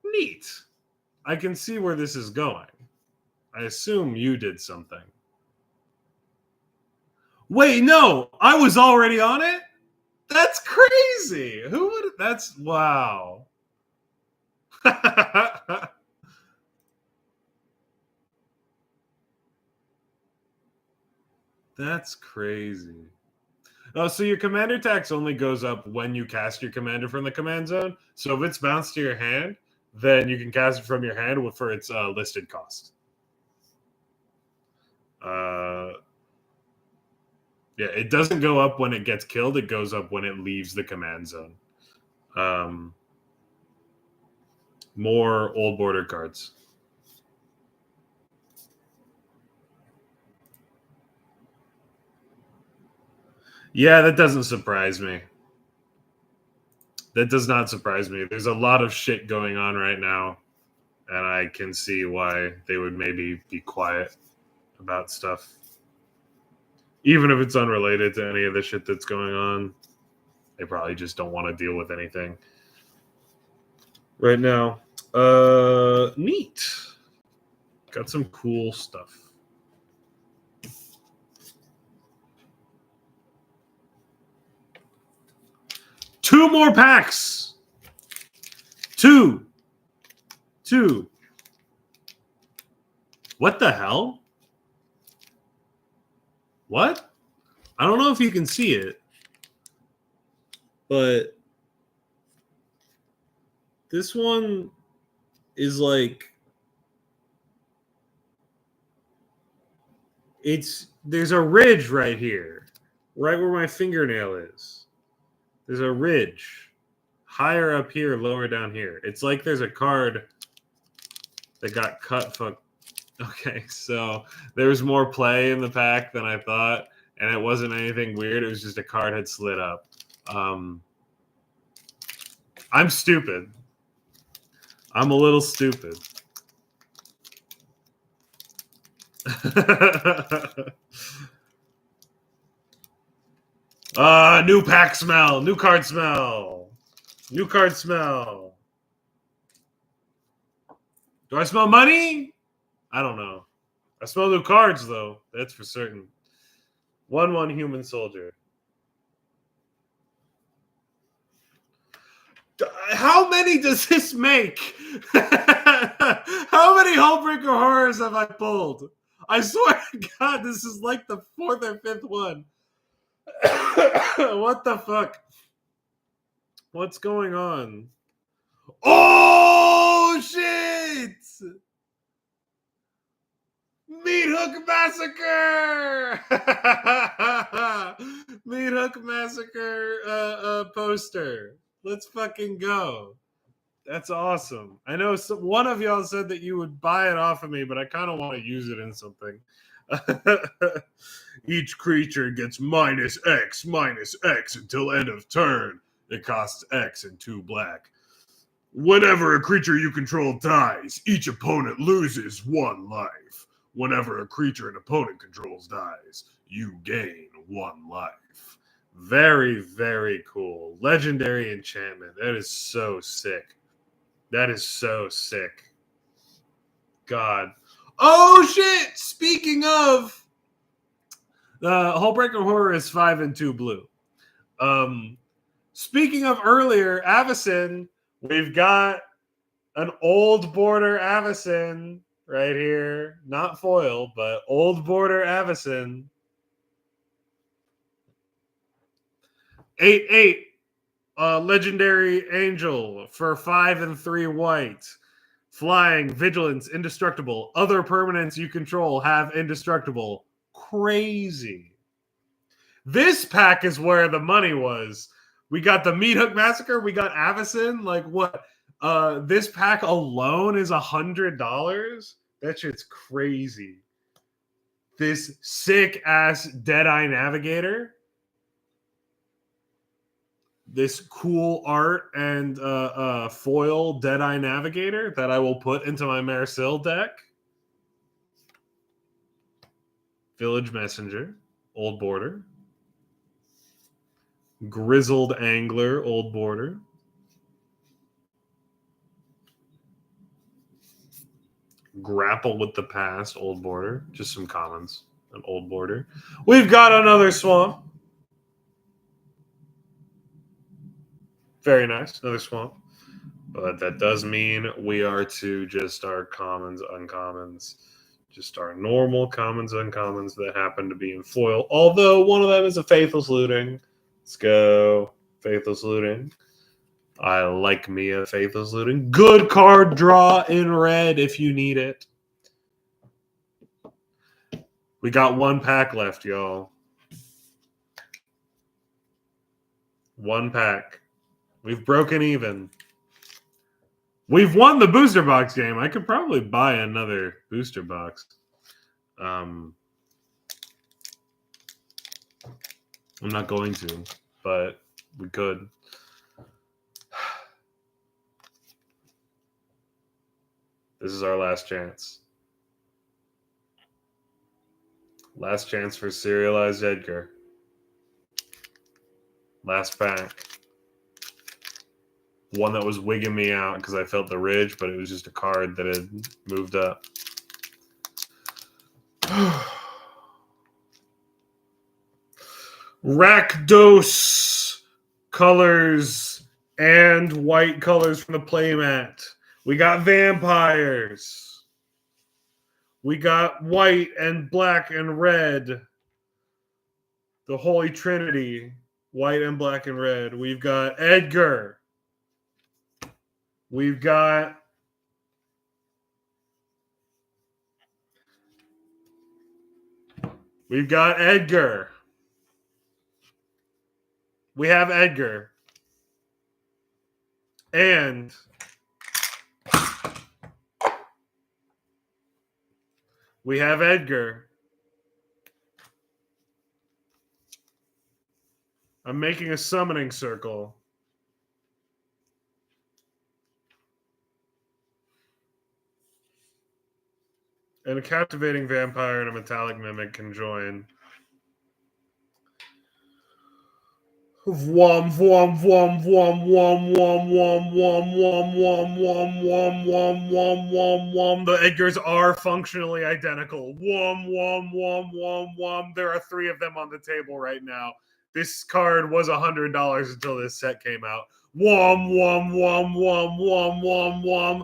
Neat. I can see where this is going. I assume you did something. Wait, no, I was already on it? That's crazy. Who would? That's wow. That's crazy. Oh, so your commander tax only goes up when you cast your commander from the command zone. So if it's bounced to your hand, then you can cast it from your hand for its listed cost. Yeah, it doesn't go up when it gets killed. It goes up when it leaves the command zone. More old border cards. Yeah, that doesn't surprise me. That does not surprise me. There's a lot of shit going on right now, and I can see why they would maybe be quiet about stuff. Even if it's unrelated to any of the shit that's going on, they probably just don't want to deal with anything right now. Neat. Got some cool stuff. Two more packs. Two. What the hell? What? I don't know if you can see it, but this one is like There's a ridge right here, right where my fingernail is. There's a ridge. Higher up here, lower down here. It's like there's a card that got cut. Okay, so there's more play in the pack than I thought, and it wasn't anything weird. It was just a card had slid up. I'm stupid. I'm a little stupid. New pack smell. New card smell. New card smell. Do I smell money? I don't know. I smell new cards, though. That's for certain. 1/1 human soldier. How many does this make? How many Hullbreaker horrors have I pulled? I swear to God, this is like the 4th or 5th one. What the fuck? What's going on? Oh, shit! Meat Hook Massacre! Meat Hook Massacre poster. Let's fucking go. That's awesome. I know one of y'all said that you would buy it off of me, but I kind of want to use it in something. Each creature gets -X until end of turn. It costs X and 2 black. Whenever a creature you control dies, each opponent loses 1 life. Whenever a creature an opponent controls dies, you gain 1 life. Very, very cool. Legendary enchantment. That is so sick. That is so sick. God. Oh, shit! Speaking of, the Hullbreaker Horror is 5 and 2 blue. Speaking of earlier, Avacyn, we've got an old border Avacyn right here. Not foil, but old border Avacyn. 8/8. Legendary Angel for 5 and 3 white. Flying, Vigilance, Indestructible. Other permanents you control have Indestructible. Crazy. This pack is where the money was. We got the Meat Hook Massacre. We got Avacyn. Like, what? This pack alone is $100? That shit's crazy. This sick-ass Deadeye Navigator. This cool art and foil Deadeye Navigator that I will put into my Marcel deck. Village Messenger, old border. Grizzled Angler, old border. Grapple with the Past, old border. Just some commons, an old border. We've got another Swamp. Very nice, another Swamp. But that does mean we are to just our commons, uncommons. Just our normal commons, uncommons that happen to be in foil. Although one of them is a Faithless Looting. Let's go. Faithless Looting. I like me a Faithless Looting. Good card draw in red if you need it. We got 1 pack left, y'all. 1 pack. We've broken even. We've won the booster box game. I could probably buy another booster box. I'm not going to, but we could. This is our last chance. Last chance for serialized Edgar. Last pack. One that was wigging me out because I felt the ridge, but it was just a card that had moved up. Rakdos colors and white colors from the playmat. We got vampires. We got white and black and red. The Holy Trinity. White and black and red. We've got Edgar. We've got We've got Edgar. We have Edgar. And we have Edgar. I'm making a summoning circle. And a captivating vampire and a metallic mimic can join. Wom wom wom wom wom wom wom wom wom wom wom wom wom wom wom wom. The Edgars are functionally identical. Wom wom wom wom wom. There are 3 of them on the table right now. This card was $100 until this set came out. Wom wom wom wom wom wom wom.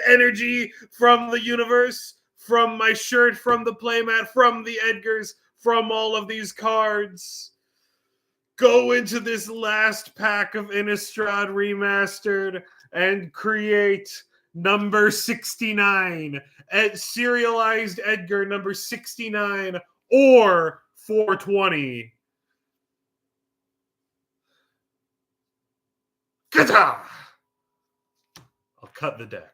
Energy from the universe, from my shirt, from the playmat, from the Edgars, from all of these cards. Go into this last pack of Innistrad Remastered and create number 69 at serialized Edgar number 69 or 420. Kata! I'll cut the deck.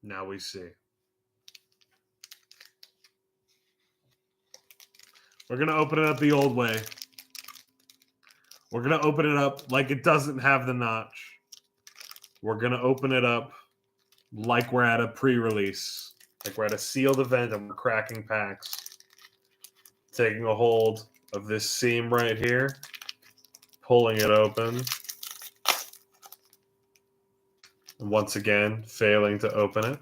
Now we see. We're going to open it up the old way. We're going to open it up like it doesn't have the notch. We're going to open it up like we're at a pre-release. Like we're at a sealed event and we're cracking packs. Taking a hold of this seam right here. Pulling it open. And once again, failing to open it.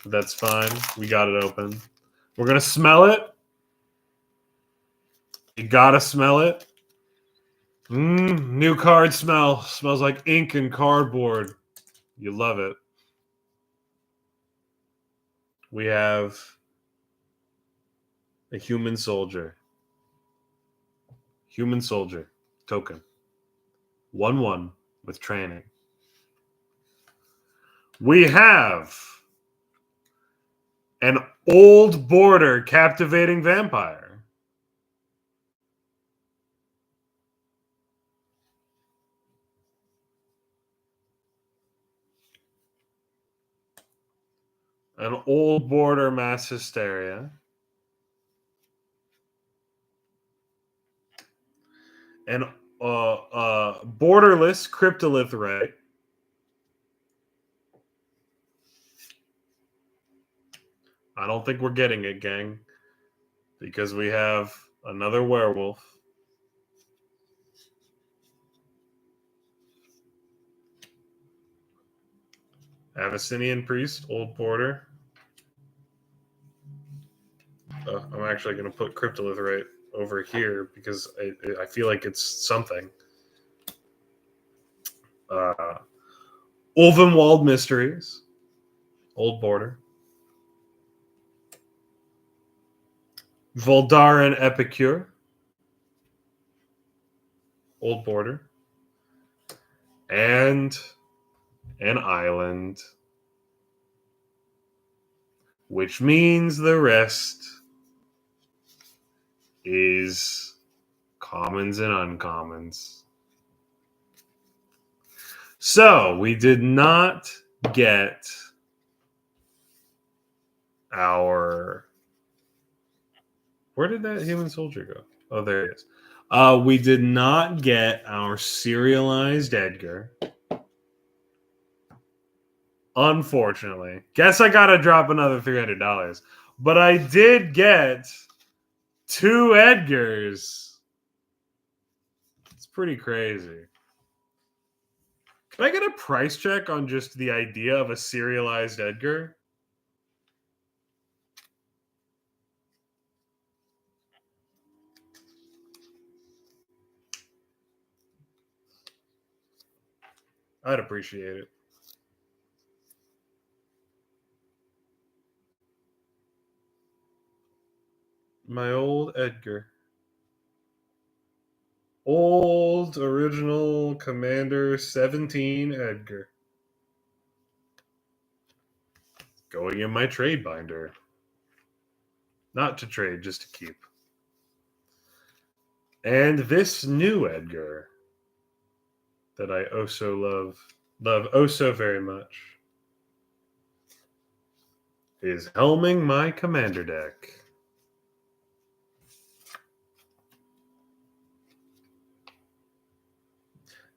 That's fine. We got it open. We're going to smell it. You gotta smell it. New card smell. Smells like ink and cardboard. You love it. We have a human soldier. Human soldier. Token. 1/1 with training. We have an old border captivating vampire. An old border mass hysteria. An borderless cryptolith ray. I don't think we're getting it, gang, because we have another werewolf. Abyssinian priest, old border. I'm actually going to put cryptolith right over here because I feel like it's something. Ulvenwald Mysteries, old border. Voldaran Epicure, old border. And an island, which means the rest is commons and uncommons. So we did not get our... Where did that human soldier go? Oh, there it is. We did not get our serialized Edgar. Unfortunately. Guess I gotta drop another $300. But I did get 2 Edgars. It's pretty crazy. Can I get a price check on just the idea of a serialized Edgar? I'd appreciate it. My old Edgar. Old original Commander 17 Edgar. going in my trade binder. Not to trade, just to keep. And this new Edgar that I oh so love oh so very much, is helming my commander deck.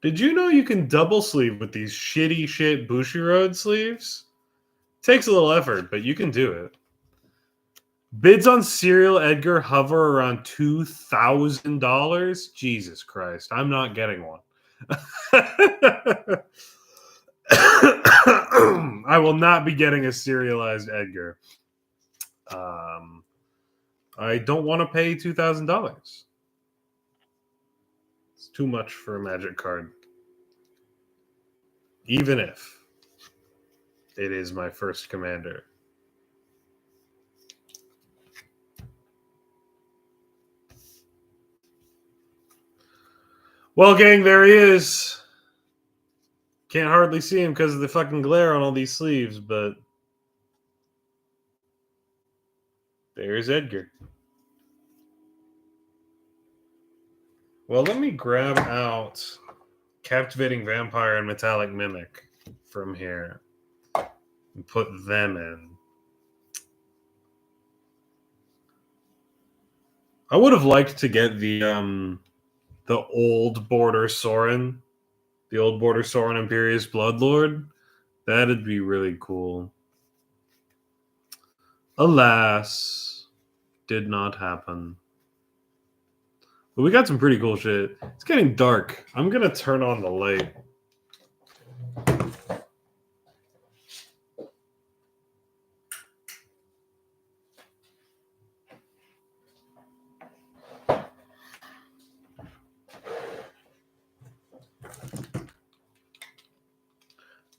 Did you know you can double sleeve with these shitty shit Bushiroad sleeves? Takes a little effort, but you can do it. Bids on Serial Edgar hover around $2,000. Jesus Christ, I'm not getting one. I will not be getting a serialized Edgar. I don't want to pay $2,000. It's too much for a Magic card. Even if it is my first commander. Well, gang, there he is. Can't hardly see him because of the fucking glare on all these sleeves, but there's Edgar. Well, let me grab out Captivating Vampire and Metallic Mimic from here and put them in. I would have liked to get the old Border Sorin, the old Border Sorin Imperious Bloodlord. That'd be really cool. Alas, did not happen. But we got some pretty cool shit. It's getting dark. I'm going to turn on the light.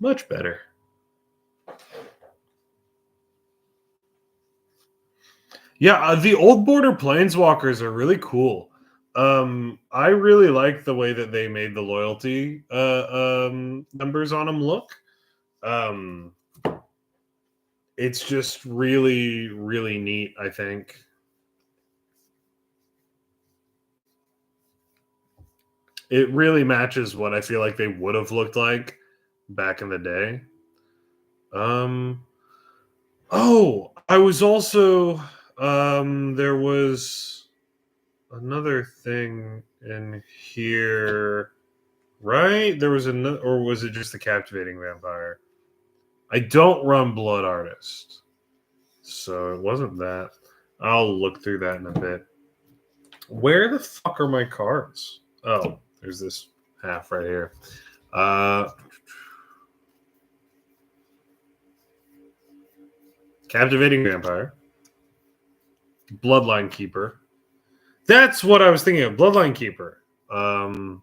Much better. Yeah, the old Border Planeswalkers are really cool. I really like the way that they made the loyalty numbers on them look. It's just really, really neat, I think. It really matches what I feel like they would have looked like back in the day. Oh, I was also there was another thing in here, right? There was another, or was it just the Captivating Vampire? I don't run Blood Artist, so it wasn't that. I'll look through that in a bit. Where the fuck are my cards? Oh, there's this half right here. Captivating Vampire. Bloodline Keeper. That's what I was thinking of. Bloodline Keeper. And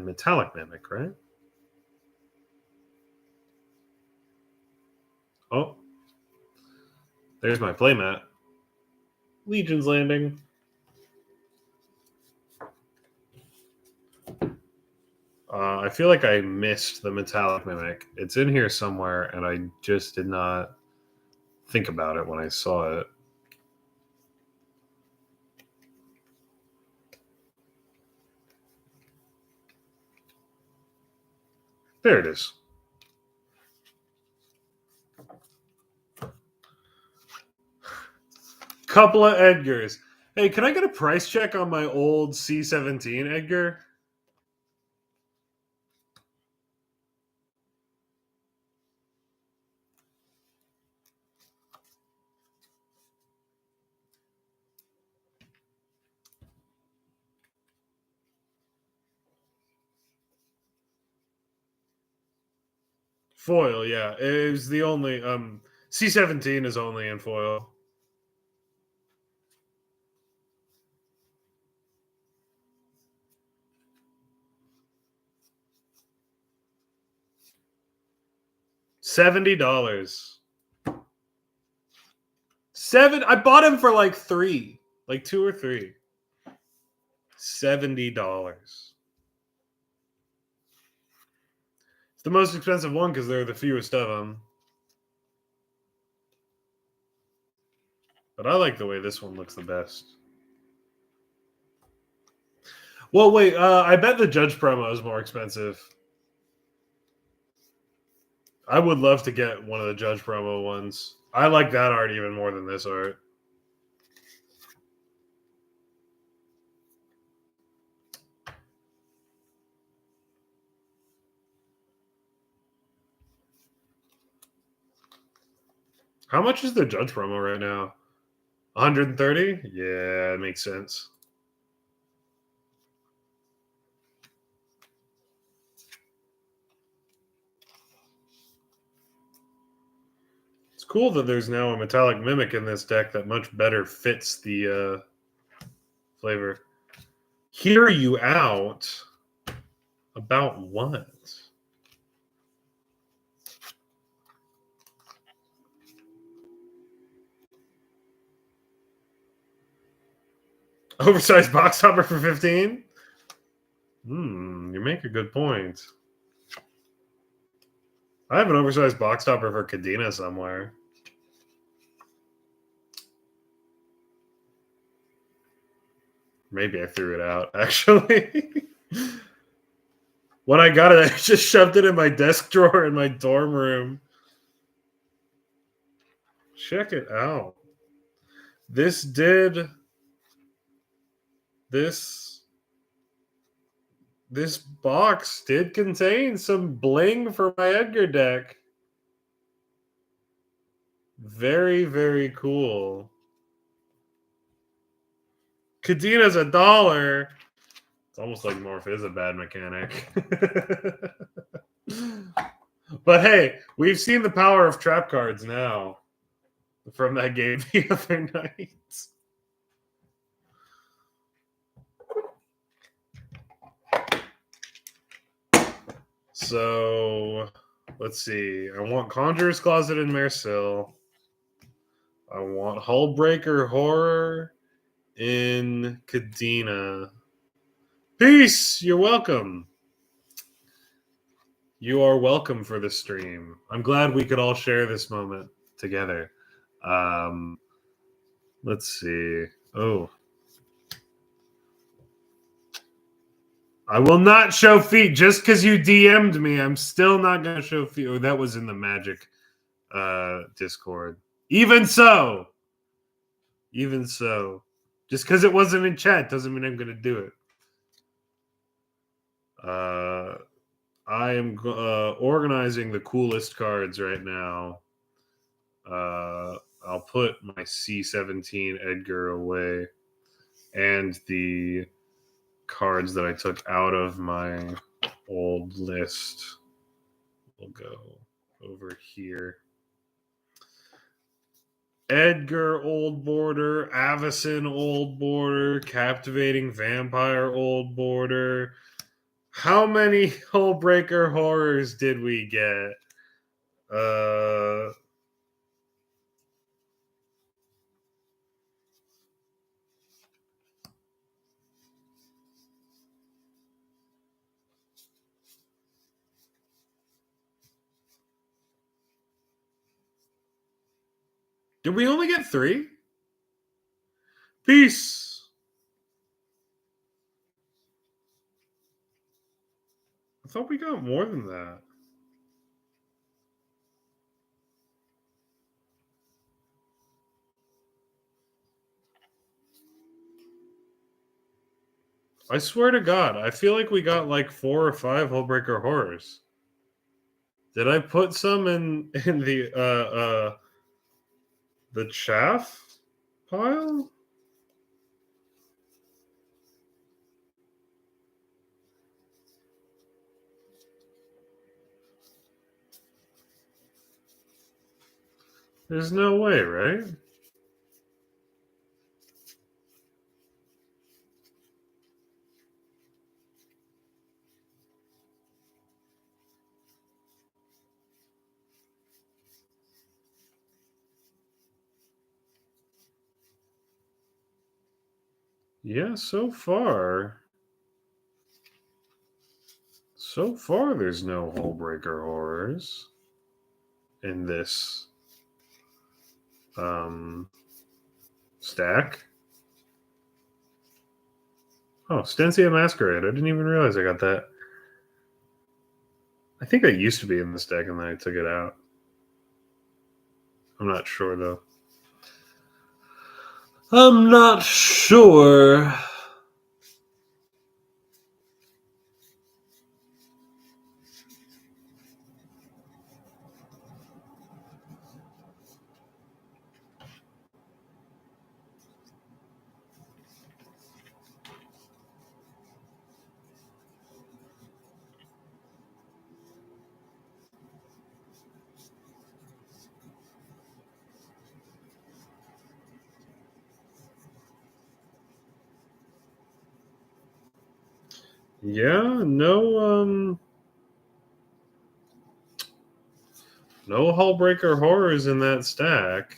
Metallic Mimic, right? Oh. There's my playmat. Legion's Landing. I feel like I missed the Metallic Mimic. It's in here somewhere, and I just did not think about it when I saw it. There it is. Couple of Edgars. Hey, can I get a price check on my old C17 Edgar? Foil, yeah. It was the only C17 is only in foil. $70. I bought him for like $3. Like $2 or $3. $70. the most expensive one because there are the fewest of them. But I like the way this one looks the best. Well, wait. I bet the Judge promo is more expensive. I would love to get one of the Judge promo ones. I like that art even more than this art. How much is the Judge promo right now? 130? Yeah, it makes sense. It's cool that there's now a metallic mimic in this deck that much better fits the flavor. Hear you out? About what? Oversized box topper for 15? You make a good point. I have an oversized box topper for Kadena somewhere. Maybe I threw it out, actually. When I got it, I just shoved it in my desk drawer in my dorm room. Check it out. This box did contain some bling for my Edgar deck. Very, very cool. Kadena's $1. It's almost like Morph is a bad mechanic. But hey, we've seen the power of trap cards now from that game the other night. So, let's see. I want Conjurer's Closet in Marcel. I want Hullbreaker Horror in Kadena. Peace! You're welcome. You are welcome for the stream. I'm glad we could all share this moment together. Let's see. Oh. I will not show feet just because you DM'd me. I'm still not going to show feet. Oh, that was in the Magic Discord. Even so, just because it wasn't in chat doesn't mean I'm going to do it. I am organizing the coolest cards right now. I'll put my C17 Edgar away and the cards that I took out of my old list will go over here. Edgar Old Border, Avacyn Old Border, Captivating Vampire Old Border. How many Hullbreaker Horrors did we get? Did we only get 3? Peace. I thought we got more than that. I swear to God, I feel like we got like 4 or 5 Hullbreaker Horrors. Did I put some in the chaff pile? There's no way, right? Yeah, so far So far, there's no Hullbreaker horrors in this stack. Oh, Stensia Masquerade. I didn't even realize I got that. I think that used to be in this deck and then I took it out. I'm not sure, though. I'm not sure. Yeah, no Hullbreaker horrors in that stack.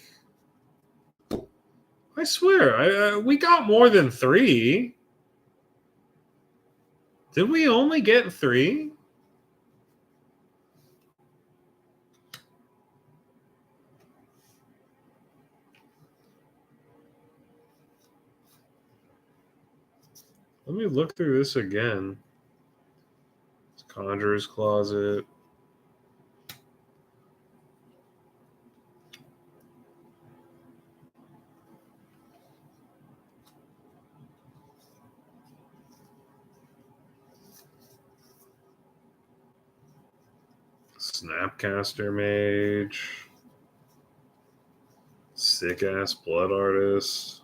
I swear, we got more than 3. Did we only get 3? Let me look through this again. It's Conjurer's Closet. Snapcaster Mage. Sick ass Blood Artist.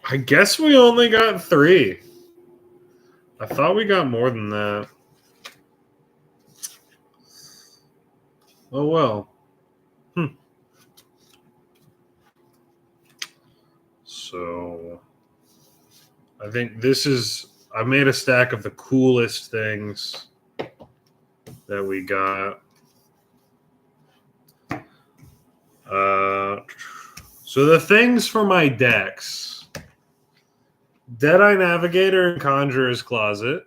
I guess we only got 3. I thought we got more than that. Oh well. So I think this is. I made a stack of the coolest things that we got. So the things for my decks: Deadeye Navigator and Conjurer's Closet.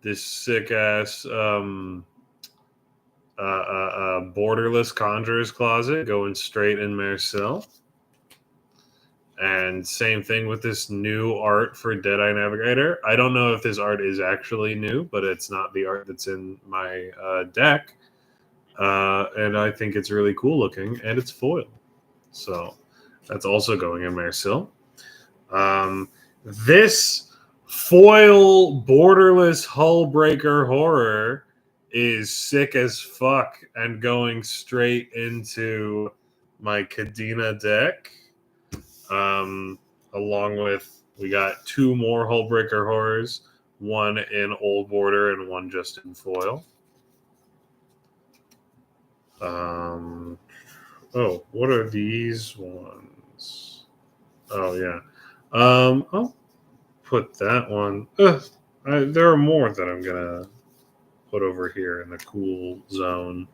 This sick ass borderless Conjurer's Closet going straight in Marcel. And same thing with this new art for Deadeye Navigator. I don't know if this art is actually new, but it's not the art that's in my deck. And I think it's really cool looking, and it's foil. So that's also going in Marcel. This foil borderless Hullbreaker horror is sick as fuck and going straight into my Kadena deck. Along with, we got 2 more Hullbreaker horrors, one in old border and one just in foil. Oh, what are these ones? Oh yeah. I'll put that one. There are more that I'm gonna put over here in the cool zone.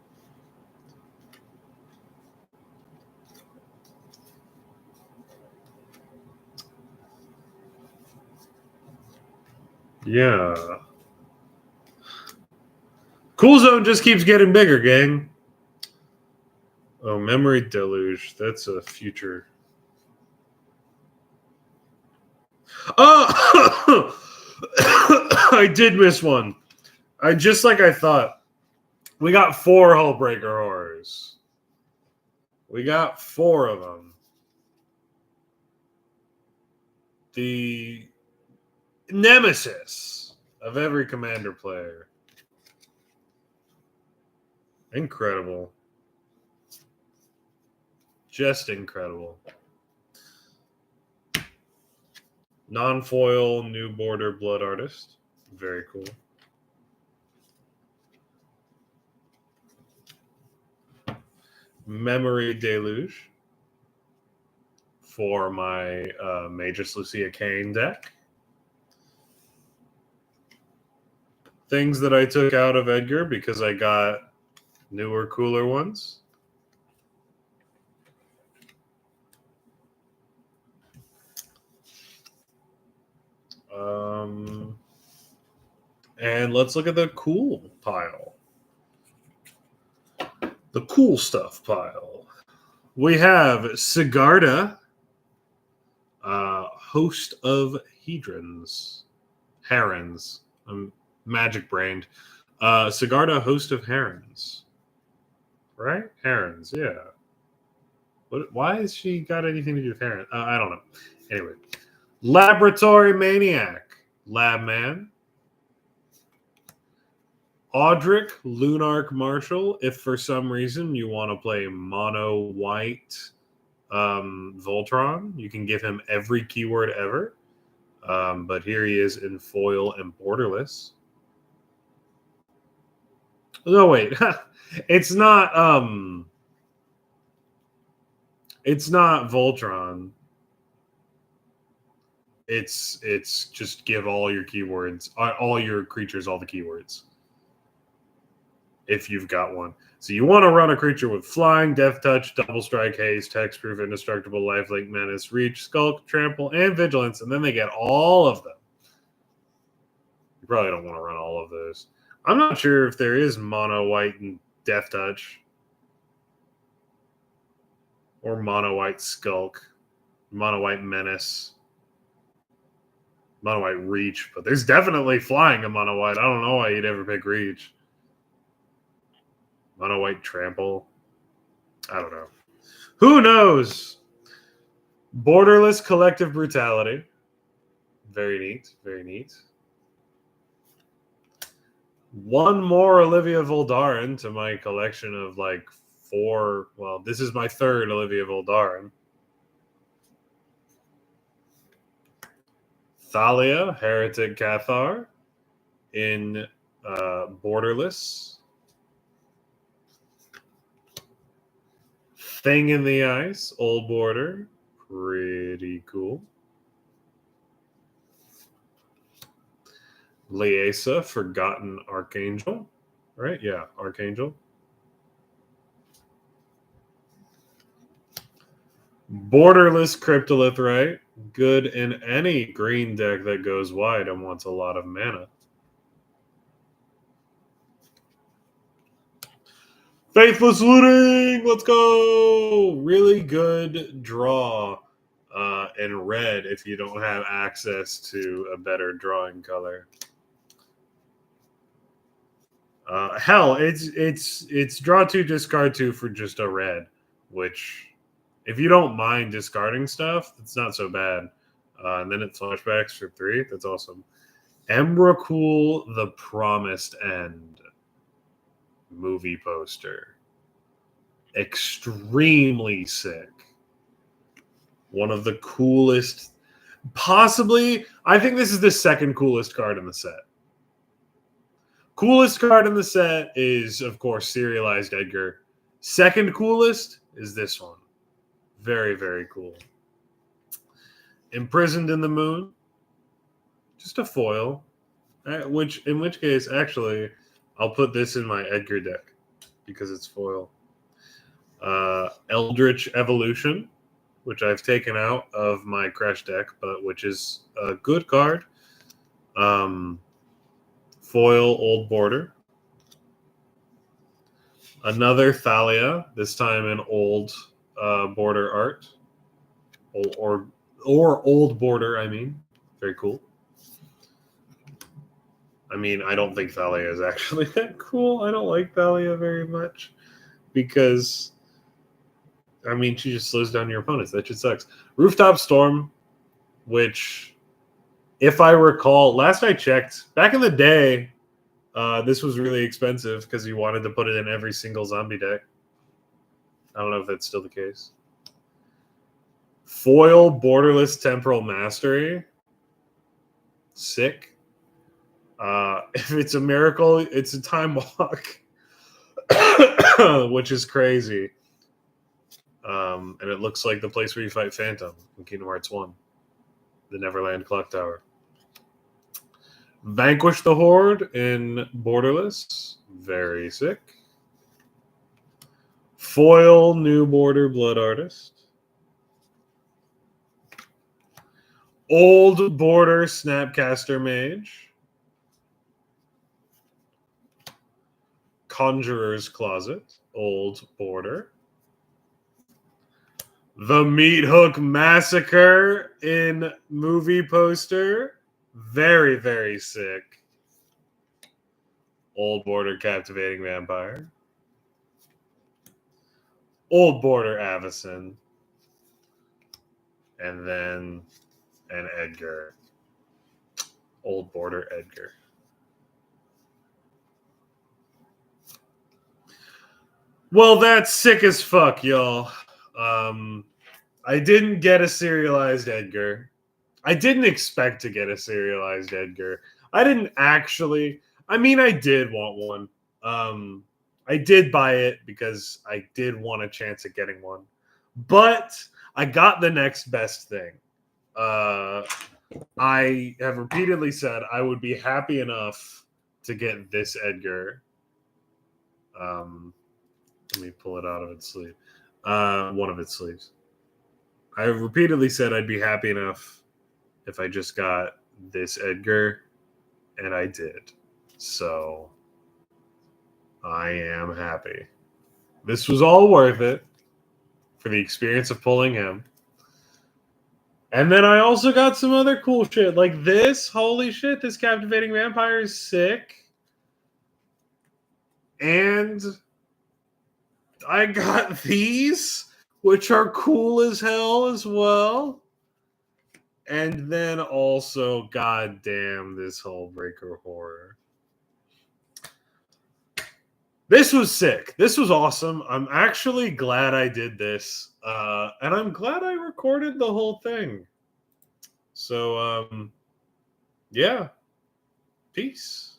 Yeah. Cool zone just keeps getting bigger, gang. Oh, Memory Deluge. That's a future. Oh! I did miss one. Just like I thought. We got 4 Hullbreaker horrors. We got 4 of them. The nemesis of every Commander player. Incredible. Just incredible. Non-foil, new border Blood Artist. Very cool. Memory Deluge. for my Magus Lucia Kane deck. Things that I took out of Edgar because I got newer, cooler ones. And let's look at the cool pile. The cool stuff pile. We have Sigarda, host of Hedrons. Herons. I'm magic brained. Sigarda, host of Herons. Right? Herons, yeah. Why has she got anything to do with Herons? I don't know. Anyway. Laboratory Maniac. Lab Man. Audric, Lunarch Marshal. If for some reason you want to play mono white Voltron, you can give him every keyword ever. But here he is in foil and borderless. No, wait. It's not Voltron. It's just give all your keywords, all your creatures, all the keywords. If you've got one. So you want to run a creature with flying, death touch, double strike, haste, hexproof, indestructible, lifelink, menace, reach, skulk, trample, and vigilance, and then they get all of them. You probably don't want to run all of those. I'm not sure if there is mono white and death touch. Or mono white skulk. Mono white menace. Mono white reach. But there's definitely flying in mono white. I don't know why you'd ever pick reach. Mono white trample. I don't know. Who knows? Borderless collective brutality. Very neat. Very neat. One more Olivia Voldaren to my collection of like 4. Well, this is my 3rd Olivia Voldaren. Thalia, Heretic Cathar in borderless. Thing in the Ice, old border. Pretty cool. Liesa, Forgotten Archangel. Right? Yeah, Archangel. Borderless Cryptolith, right? Good in any green deck that goes wide and wants a lot of mana. Faithless Looting! Let's go! Really good draw in red if you don't have access to a better drawing color. Hell, it's draw 2, discard 2 for just a red, which if you don't mind discarding stuff, it's not so bad. And then it flashbacks for 3. That's awesome. Emrakul, The Promised End movie poster. Extremely sick. One of the coolest. Possibly, I think this is the 2nd coolest card in the set. Coolest card in the set is, of course, serialized Edgar. 2nd coolest is this one. Very, very cool. Imprisoned in the Moon. Just a foil. In which case, actually, I'll put this in my Edgar deck because it's foil. Eldritch Evolution, which I've taken out of my Crash deck, but which is a good card. Foil, old border. Another Thalia, this time in old border art. Or old border, I mean. Very cool. I mean, I don't think Thalia is actually that cool. I don't like Thalia very much because, I mean, she just slows down your opponents. That just sucks. Rooftop Storm, which, if I recall, last I checked, back in the day, this was really expensive because you wanted to put it in every single zombie deck. I don't know if that's still the case. Foil Borderless Temporal Mastery. Sick. If it's a miracle, it's a time walk, which is crazy. And it looks like the place where you fight Phantom in Kingdom Hearts 1. The Neverland Clock Tower. Vanquish the Horde in Borderless. Very sick. Foil New Border Blood Artist. Old Border Snapcaster Mage. Conjurer's Closet. Old Border. The Meat Hook Massacre in movie poster. Very, very sick. Old Border Captivating Vampire. Old Border Avacyn. And then an Edgar. Old Border Edgar. Well, that's sick as fuck, y'all. I didn't get a serialized Edgar. I didn't expect to get a serialized Edgar. I didn't actually. I mean, I did want one. I did buy it because I did want a chance at getting one. But I got the next best thing. I have repeatedly said I would be happy enough to get this Edgar. Let me pull it out of its sleeve. One of its sleeves. I have repeatedly said I'd be happy enough if I just got this Edgar, and I did. So I am happy. This was all worth it for the experience of pulling him. And then I also got some other cool shit. Like this. Holy shit, this Captivating Vampire is sick. And I got these, which are cool as hell as well. And then also, goddamn, this Hullbreaker Horror. This was sick. This was awesome. I'm actually glad I did this. And I'm glad I recorded the whole thing. So, yeah. Peace.